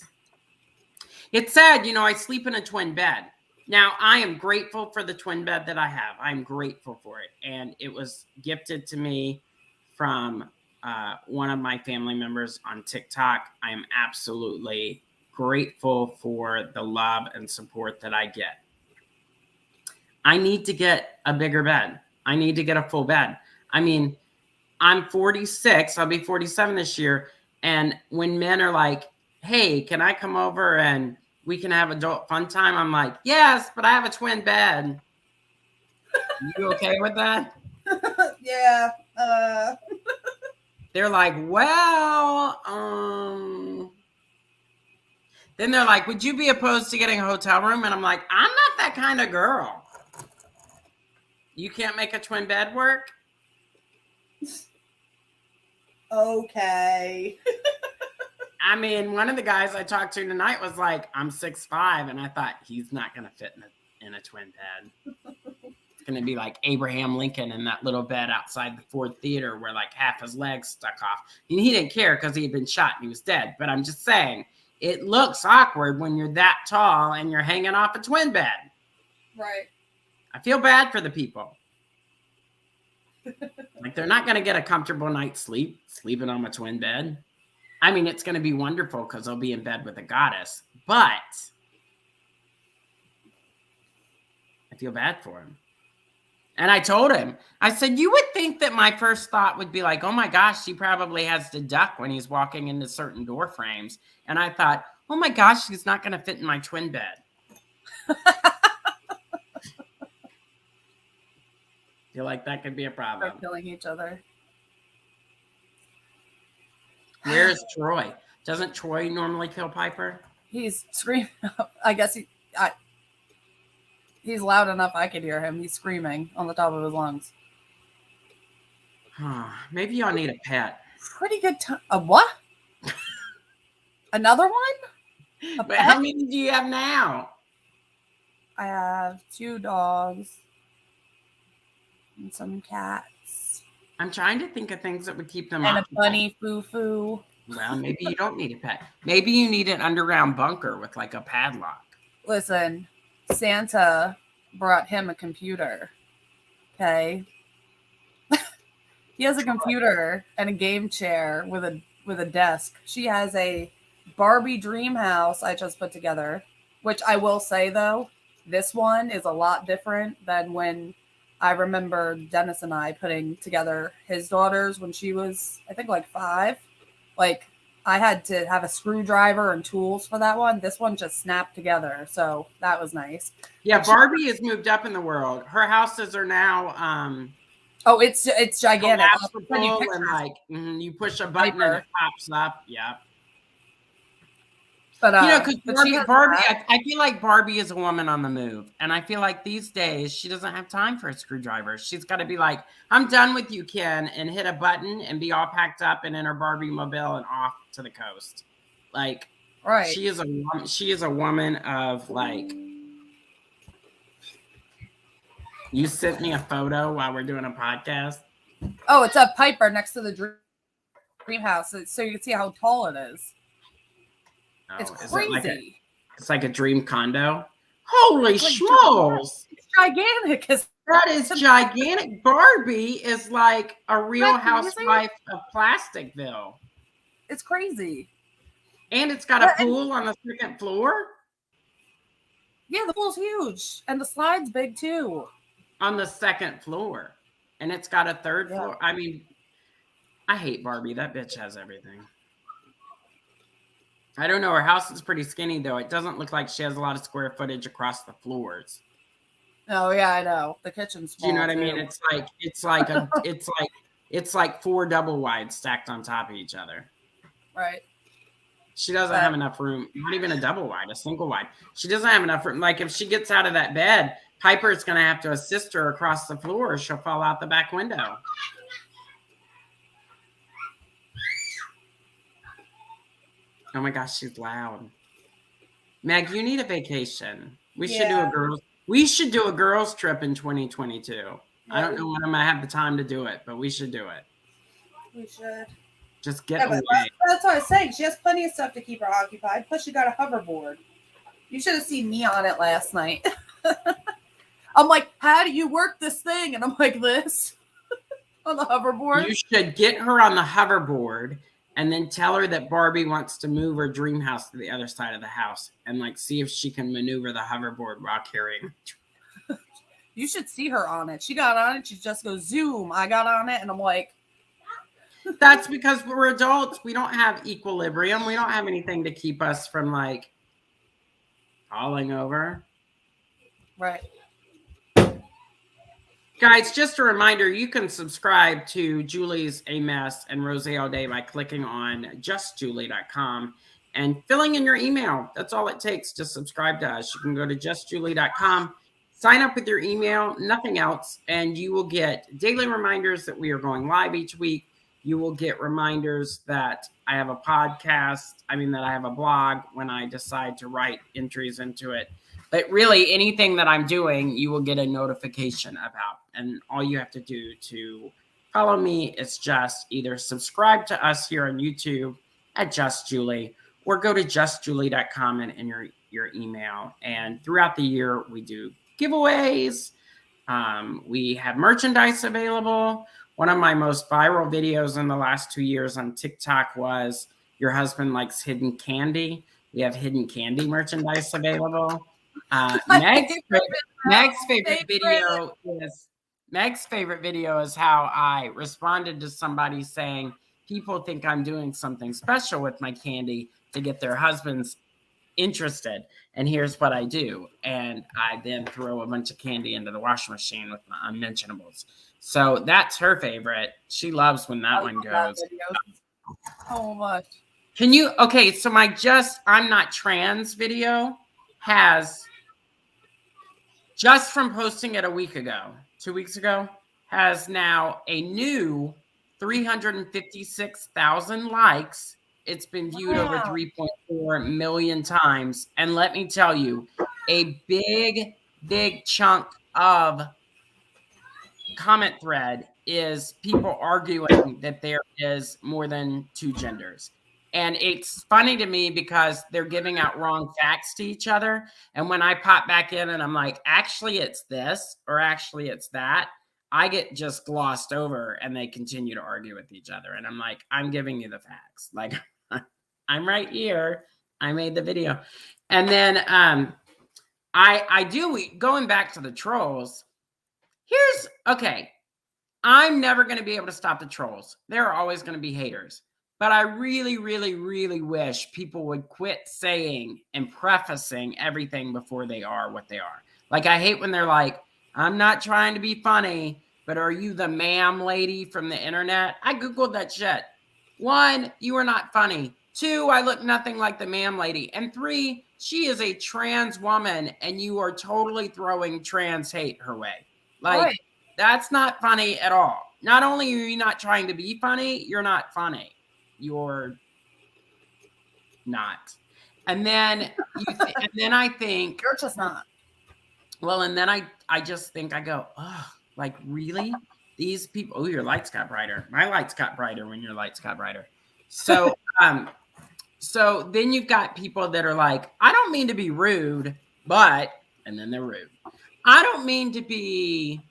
It's sad, I sleep in a twin bed. Now I am grateful for the twin bed that I have. I'm grateful for it, and it was gifted to me from one of my family members on TikTok. I am absolutely grateful for the love and support that I get. I need to get a bigger bed. I need to get a full bed. I mean, I'm 46. I'll be 47 this year. And when men are like, hey, can I come over and we can have adult fun time? I'm like, yes, but I have a twin bed. You okay with that? Yeah. They're like, well, then they're like, would you be opposed to getting a hotel room? And I'm like, I'm not that kind of girl. You can't make a twin bed work? Okay. I mean, one of the guys I talked to tonight was like, I'm 6'5", and I thought he's not going to fit in a twin bed. It's going to be like Abraham Lincoln in that little bed outside the Ford Theater where like half his legs stuck off. And he didn't care because he had been shot and he was dead. But I'm just saying, it looks awkward when you're that tall and you're hanging off a twin bed. Right. I feel bad for the people. Like they're not going to get a comfortable night's sleep sleeping on a twin bed. I mean, it's going to be wonderful because they'll be in bed with a goddess, but I feel bad for him. And I told him, I said, you would think that my first thought would be like, oh my gosh, he probably has to duck when he's walking into certain door frames. And I thought, oh my gosh, he's not going to fit in my twin bed. Feel like that could be a problem. They're killing each other. Where's Troy? Doesn't Troy normally kill Piper? He's screaming. I guess he's loud enough I could hear him. He's screaming on the top of his lungs. Maybe y'all need a pet. Pretty good time. A what? Another one? But how many do you have now? I have 2 dogs and some cats. I'm trying to think of things that would keep them and occupied. A bunny foo-foo. Well, maybe you don't need a pet. Maybe you need an underground bunker with like a padlock. Listen, Santa brought him a computer. Okay. He has a computer and a game chair with a desk. She has a Barbie dream house I just put together, which I will say though, this one is a lot different than when I remember Dennis and I putting together his daughters when she was, I think, like 5. Like, I had to have a screwdriver and tools for that one. This one just snapped together, so that was nice. Yeah, Barbie has moved up in the world. Her houses are now oh, it's gigantic. And like you push a button and it pops up. Yeah. Because but she has Barbie, that. I feel like Barbie is a woman on the move. And I feel like these days she doesn't have time for a screwdriver. She's got to be like, I'm done with you, Ken, and hit a button and be all packed up and in her Barbie mobile and off to the coast. Like, Right. she is a woman of like. You sent me a photo while we're doing a podcast. Oh, it's a Piper next to the dream house, so you can see how tall it is. Oh, It's is crazy. It's like a dream condo. Holy schmoes! It's gigantic. That is gigantic. Barbie is like a real Isn't that crazy? housewife of Plasticville. It's crazy. And it's got a pool on the second floor? Yeah, the pool's huge. And the slide's big too. On the second floor. And it's got a third floor. I mean, I hate Barbie. That bitch has everything. I don't know. Her house is pretty skinny, though. It doesn't look like she has a lot of square footage across the floors. Oh yeah, I know. The kitchen's small. Do you know what too. I mean? It's like 4 double wides stacked on top of each other. Right. She doesn't have enough room. Not even a double wide, a single wide. She doesn't have enough room. Like if she gets out of that bed, Piper's going to have to assist her across the floor or she'll fall out the back window. Oh my gosh, she's loud. Meg, you need a vacation. We should do a girls trip in 2022. Yeah, I don't know when I'm gonna have the time to do it, but we should do it. We should. Just get away. That's what I was saying. She has plenty of stuff to keep her occupied. Plus, she got a hoverboard. You should have seen me on it last night. I'm like, how do you work this thing? And I'm like, this on the hoverboard. You should get her on the hoverboard and then tell her that Barbie wants to move her dream house to the other side of the house and like see if she can maneuver the hoverboard while carrying. You should see her on it. She got on it. She just goes zoom. I got on it and I'm like. That's because we're adults. We don't have equilibrium. We don't have anything to keep us from like falling over. Right. Guys, just a reminder, you can subscribe to Julie's A Mess and Rose All Day by clicking on justjulie.com and filling in your email. That's all it takes to subscribe to us. You can go to justjulie.com, sign up with your email, nothing else, and you will get daily reminders that we are going live each week. You will get reminders that I have a podcast, that I have a blog when I decide to write entries into it. But really, anything that I'm doing, you will get a notification about. And all you have to do to follow me is just either subscribe to us here on YouTube at Just Julie or go to justjulie.com and enter your email. And throughout the year, we do giveaways. We have merchandise available. One of my most viral videos in the last 2 years on TikTok was your husband likes hidden candy. We have hidden candy merchandise available. Meg's favorite video is how I responded to somebody saying people think I'm doing something special with my candy to get their husbands interested. And here's what I do. And I then throw a bunch of candy into the washing machine with my unmentionables. So that's her favorite. She loves when that one goes. So much. Can you, okay, so my I'm not trans video has, just from posting it a week ago, 2 weeks ago, has now a new 356,000 likes. It's been viewed over 3.4 million times. And let me tell you, a big, big chunk of comment thread is people arguing that there is more than 2 genders. And it's funny to me because they're giving out wrong facts to each other. And when I pop back in and I'm like, actually, it's this or actually it's that, I get just glossed over and they continue to argue with each other. And I'm like, I'm giving you the facts. Like, I'm right here. I made the video. And then going back to the trolls, I'm never going to be able to stop the trolls. There are always going to be haters. But I really, really, really wish people would quit saying and prefacing everything before they are what they are. Like, I hate when they're like, I'm not trying to be funny, but are you the ma'am lady from the internet? I Googled that shit. 1, you are not funny. 2, I look nothing like the man lady. And 3, she is a trans woman and you are totally throwing trans hate her way. Like, Right. that's not funny at all. Not only are you not trying to be funny, you're not funny. You're not. And then I think, You're just not. well, and then I just think, I go, oh, like, really? These people, oh, your lights got brighter. My lights got brighter when your lights got brighter. So, so then you've got people that are like, I don't mean to be rude, but, and then they're rude. I don't mean to be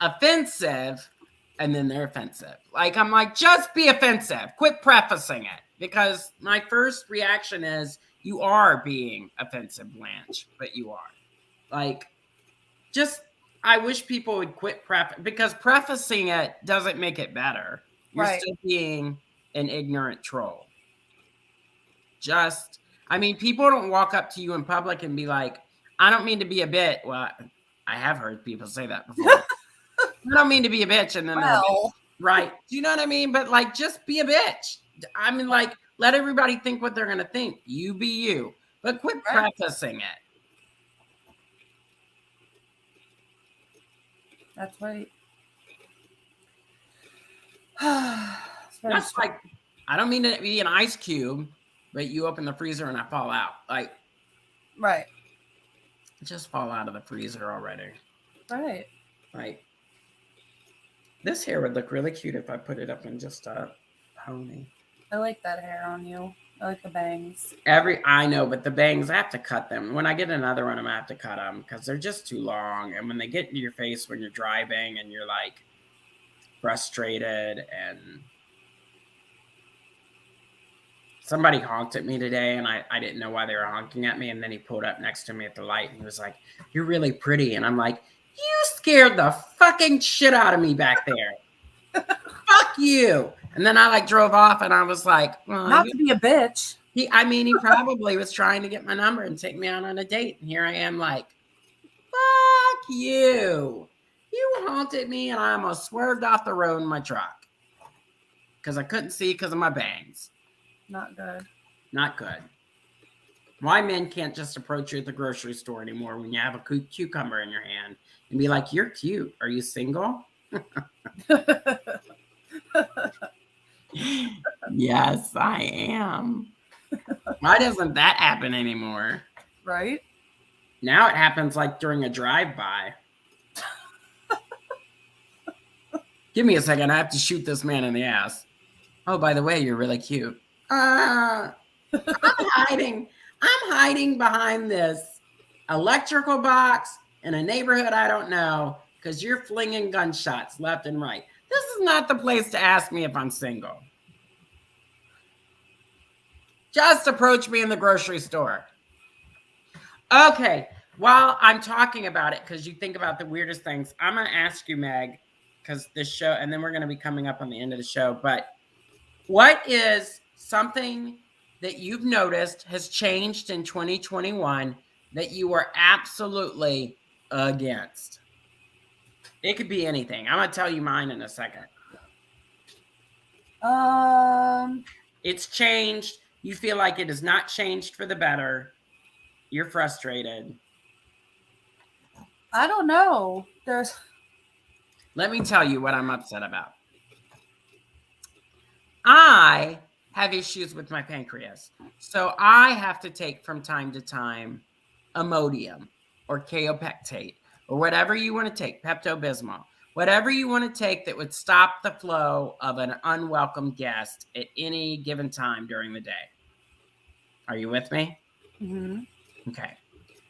offensive, and then they're offensive. Like, I'm like, just be offensive. Quit prefacing it. Because my first reaction is, you are being offensive, Blanche, but you are. Like, just, I wish people would quit because prefacing it doesn't make it better. You're Right. still being an ignorant troll. Just, I mean, people don't walk up to you in public and be like, I don't mean to be a bitch. Well, I have heard people say that before. I don't mean to be a bitch. And then they're a bitch. Well, Right. Do you know what I mean? But like, just be a bitch. I mean, like, let everybody think what they're going to think. You be you. But quit Right. prefacing it. that's right. That's like, I don't mean to be an ice cube, but you open the freezer and I fall out. Like, right. just fall out of the freezer already. Right. Like, this hair would look really cute if I put it up in just a pony. I like that hair on you. I like the bangs. I know, but the bangs, I have to cut them. When I get another one, I'm gonna have to cut them because they're just too long. And when they get into your face when you're driving and you're like frustrated, and somebody honked at me today and I didn't know why they were honking at me. And then he pulled up next to me at the light and he was like, "You're really pretty." And I'm like, "You scared the fucking shit out of me back there." Fuck you. And then I like drove off and I was like, well, Not to be a bitch. he probably was trying to get my number and take me out on a date. And here I am like, fuck you. You haunted me and I almost swerved off the road in my truck. Because I couldn't see because of my bangs. Not good. Not good. Why men can't just approach you at the grocery store anymore when you have a cucumber in your hand and be like, "You're cute. Are you single?" Yes, I am. Why doesn't that happen anymore? Right? Now it happens like during a drive-by. Give me a second. I have to shoot this man in the ass. Oh, by the way, you're really cute. I'm hiding behind this electrical box in a neighborhood I don't know because you're flinging gunshots left and right. This is not the place to ask me if I'm single. Just approach me in the grocery store. Okay, while I'm talking about it, because you think about the weirdest things, I'm going to ask you, Meg, because this show, and then we're going to be coming up on the end of the show, but what is something that you've noticed has changed in 2021 that you were absolutely against? It could be anything. I'm going to tell you mine in a second. It's changed. You feel like it has not changed for the better. You're frustrated. I don't know. Let me tell you what I'm upset about. I have issues with my pancreas. So I have to take from time to time Imodium or kaopectate or whatever you want to take, Pepto-Bismol, whatever you want to take that would stop the flow of an unwelcome guest at any given time during the day. Are you with me? Mm-hmm. Okay.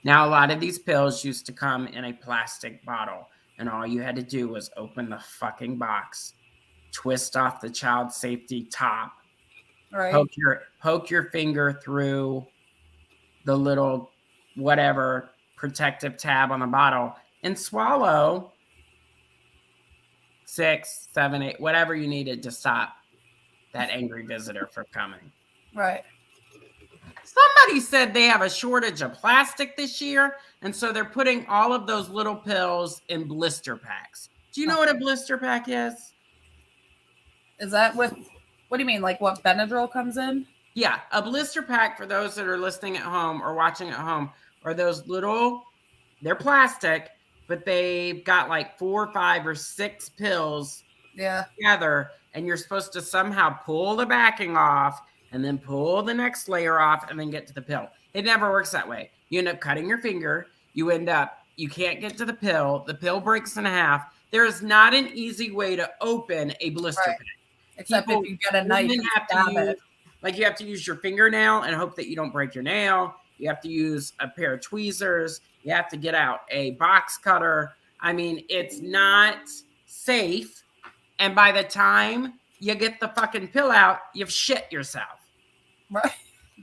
Now, a lot of these pills used to come in a plastic bottle, and all you had to do was open the fucking box, twist off the child safety top, Right. poke your finger through the little whatever protective tab on the bottle, and swallow 6, 7, 8, whatever you needed to stop that angry visitor from coming. Right. Somebody said they have a shortage of plastic this year, and so they're putting all of those little pills in blister packs. Do you know what a blister pack is? Is that what do you mean? Like what Benadryl comes in? Yeah, a blister pack, for those that are listening at home or watching at home, are those little, they're plastic, but they've got like 4, 5, or 6 pills together, and you're supposed to somehow pull the backing off and then pull the next layer off and then get to the pill. It never works that way. You end up cutting your finger. You can't get to the pill breaks in half. There is not an easy way to open a blister pack. Except if you get a knife and stab it. Like, you have to use your fingernail and hope that you don't break your nail. You have to use a pair of tweezers. You have to get out a box cutter. I mean, it's not safe. And by the time you get the fucking pill out, you've shit yourself.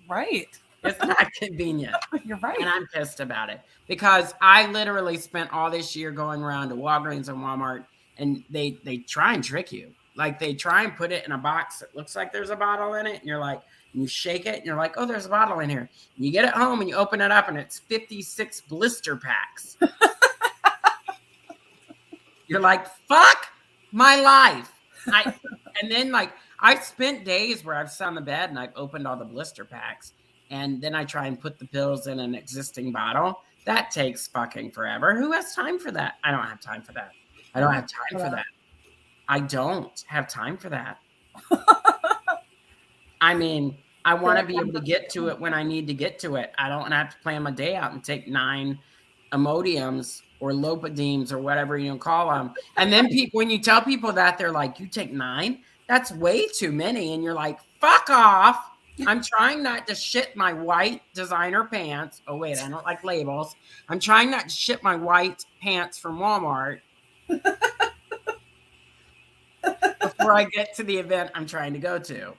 Right. It's not convenient. You're right. And I'm pissed about it because I literally spent all this year going around to Walgreens and Walmart, and they try and trick you. Like, they try and put it in a box that looks like there's a bottle in it, and you're like, and you shake it, and you're like, oh, there's a bottle in here. And you get it home, and you open it up, and it's 56 blister packs. You're like, fuck my life. And then, like, I've spent days where I've sat on the bed, and I've opened all the blister packs, and then I try and put the pills in an existing bottle. That takes fucking forever. Who has time for that? I don't have time for that. I don't have time for that. I don't have time for that. I mean, I want to be able to get to it when I need to get to it. I don't have to plan my day out and take 9 Imodiums or Lopadimes or whatever you call them. And then when you tell people that, they're like, you take 9? That's way too many. And you're like, fuck off. I'm trying not to shit my white designer pants. Oh, wait, I don't like labels. I'm trying not to shit my white pants from Walmart before I get to the event I'm trying to go to.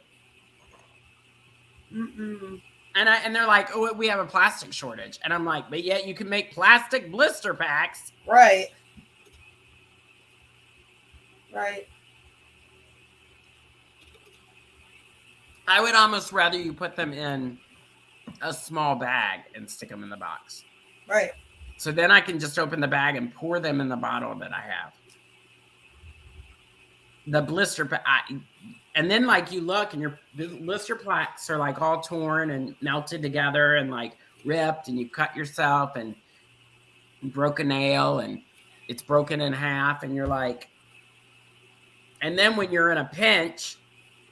And they're like, oh, we have a plastic shortage. And I'm like, but yet you can make plastic blister packs. Right. I would almost rather you put them in a small bag and stick them in the box. Right. So then I can just open the bag and pour them in the bottle that I have. The blister pack, and then like you look and your blister packs are like all torn and melted together and like ripped, and you cut yourself and broke a nail and it's broken in half, and you're like, and then when you're in a pinch,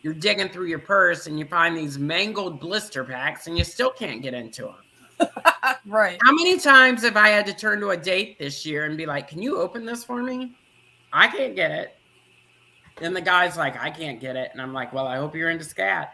you're digging through your purse and you find these mangled blister packs and you still can't get into them. Right. How many times have I had to turn to a date this year and be like, can you open this for me? I can't get it. And the guy's like, I can't get it. And I'm like, well, I hope you're into scat.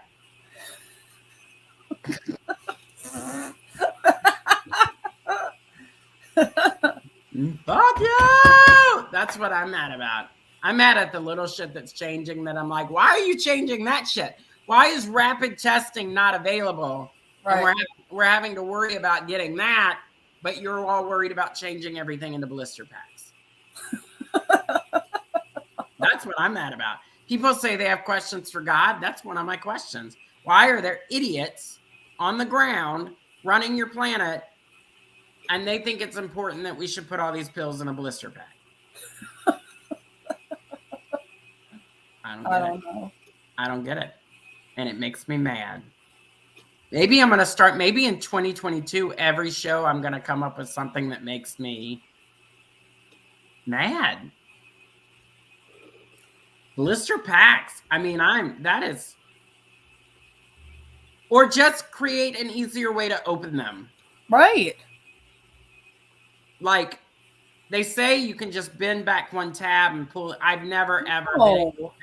Fuck you! That's what I'm mad about. I'm mad at the little shit that's changing, that I'm like, why are you changing that shit? Why is rapid testing not available? Right. And we're having to worry about getting that, but you're all worried about changing everything into blister packs. That's what I'm mad about. People say they have questions for God. That's one of my questions. Why are there idiots on the ground running your planet, and they think it's important that we should put all these pills in a blister pack? I don't know. I don't get it. And it makes me mad. Maybe I'm going to start, maybe in 2022, every show I'm going to come up with something that makes me mad. Blister packs. I mean, or just create an easier way to open them. Right. Like, they say you can just bend back one tab and pull it. I've never, ever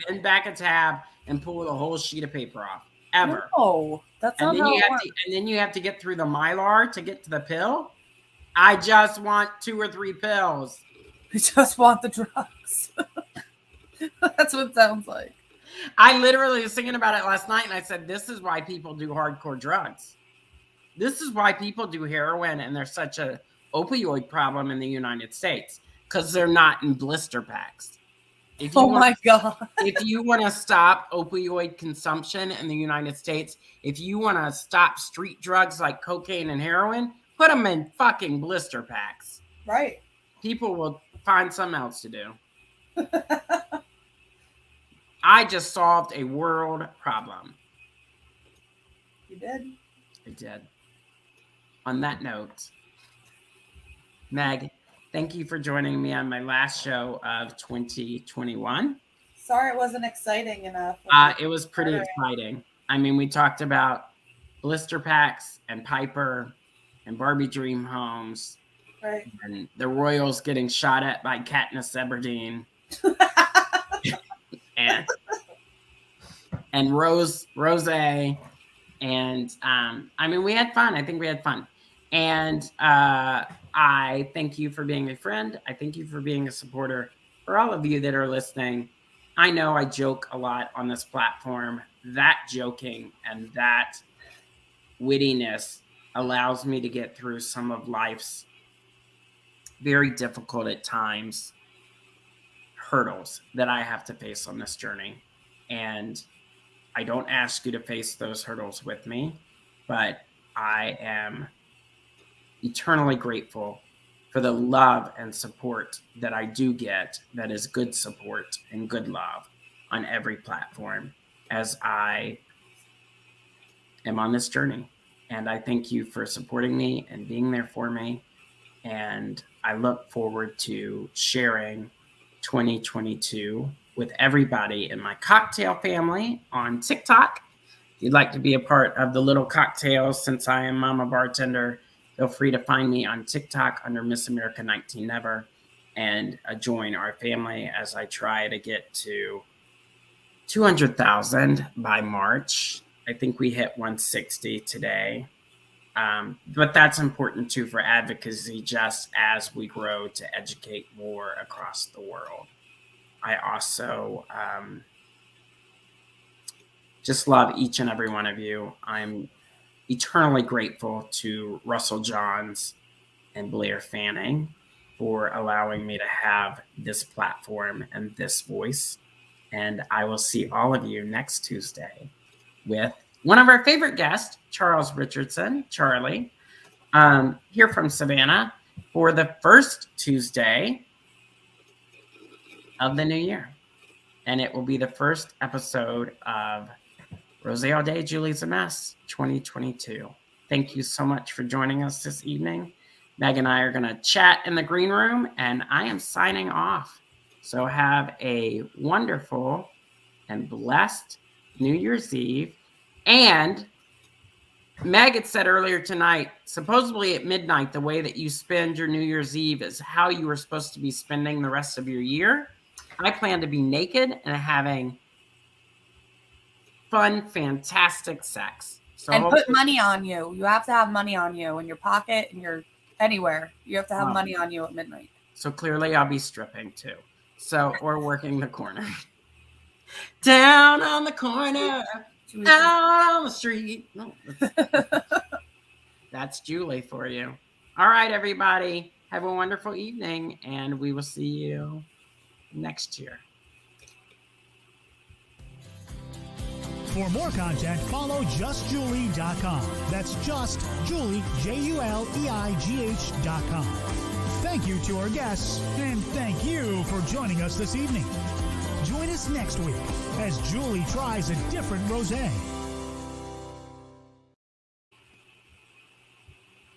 bend back a tab and pull the whole sheet of paper off. Ever. No, that's not how it works. And then you have to get through the Mylar to get to the pill. I just want 2 or 3 pills. I just want the drugs. That's what it sounds like. I literally was thinking about it last night, and I said, this is why people do hardcore drugs. This is why people do heroin, and there's such a opioid problem in the United States, because they're not in blister packs. My God. If you want to stop opioid consumption in the United States, if you want to stop street drugs like cocaine and heroin, put them in fucking blister packs. Right. People will find something else to do. I just solved a world problem. You did. I did. On that note, Meg, thank you for joining me on my last show of 2021. Sorry it wasn't exciting enough. It was pretty exciting. I mean, we talked about blister packs and Piper and Barbie dream homes. Right. And the Royals getting shot at by Katniss Everdeen. and Rose. And I mean, we had fun. I think we had fun. And I thank you for being a friend. I thank you for being a supporter. For all of you that are listening, I know I joke a lot on this platform. That joking and that wittiness allows me to get through some of life's very difficult at times hurdles that I have to face on this journey. And I don't ask you to face those hurdles with me, but I am eternally grateful for the love and support that I do get, that is good support and good love on every platform as I am on this journey. And I thank you for supporting me and being there for me. And I look forward to sharing 2022 with everybody in my cocktail family on TikTok. If you'd like to be a part of the little cocktails, since I am Mama Bartender, feel free to find me on TikTok under Miss America 19 Never and join our family as I try to get to 200,000 by March. I think we hit 160 today. But that's important too for advocacy, just as we grow to educate more across the world. I also just love each and every one of you. I'm eternally grateful to Russell Johns and Blair Fanning for allowing me to have this platform and this voice. And I will see all of you next Tuesday with one of our favorite guests, Charles Richardson, Charlie, here from Savannah for the first Tuesday of the new year. And it will be the first episode of Rose All Day, Julie's a Mess 2022. Thank you so much for joining us this evening. Meg and I are going to chat in the green room, and I am signing off. So have a wonderful and blessed New Year's Eve. And Meg had said earlier tonight, supposedly at midnight, the way that you spend your New Year's Eve is how you were supposed to be spending the rest of your year. I plan to be naked and having fun, fantastic sex. So and put money on you. You have to have money on you in your pocket and your anywhere. You have to have money on you at midnight. So clearly I'll be stripping too. So, or working the corner. Down on the corner. Out on the street. No, that's Julie for you. All right, everybody. Have a wonderful evening, and we will see you next year. For more content, follow justjulie.com. That's just Julie, JULEIGH.com. Thank you to our guests, and thank you for joining us this evening. Join us next week as Julie tries a different rosé.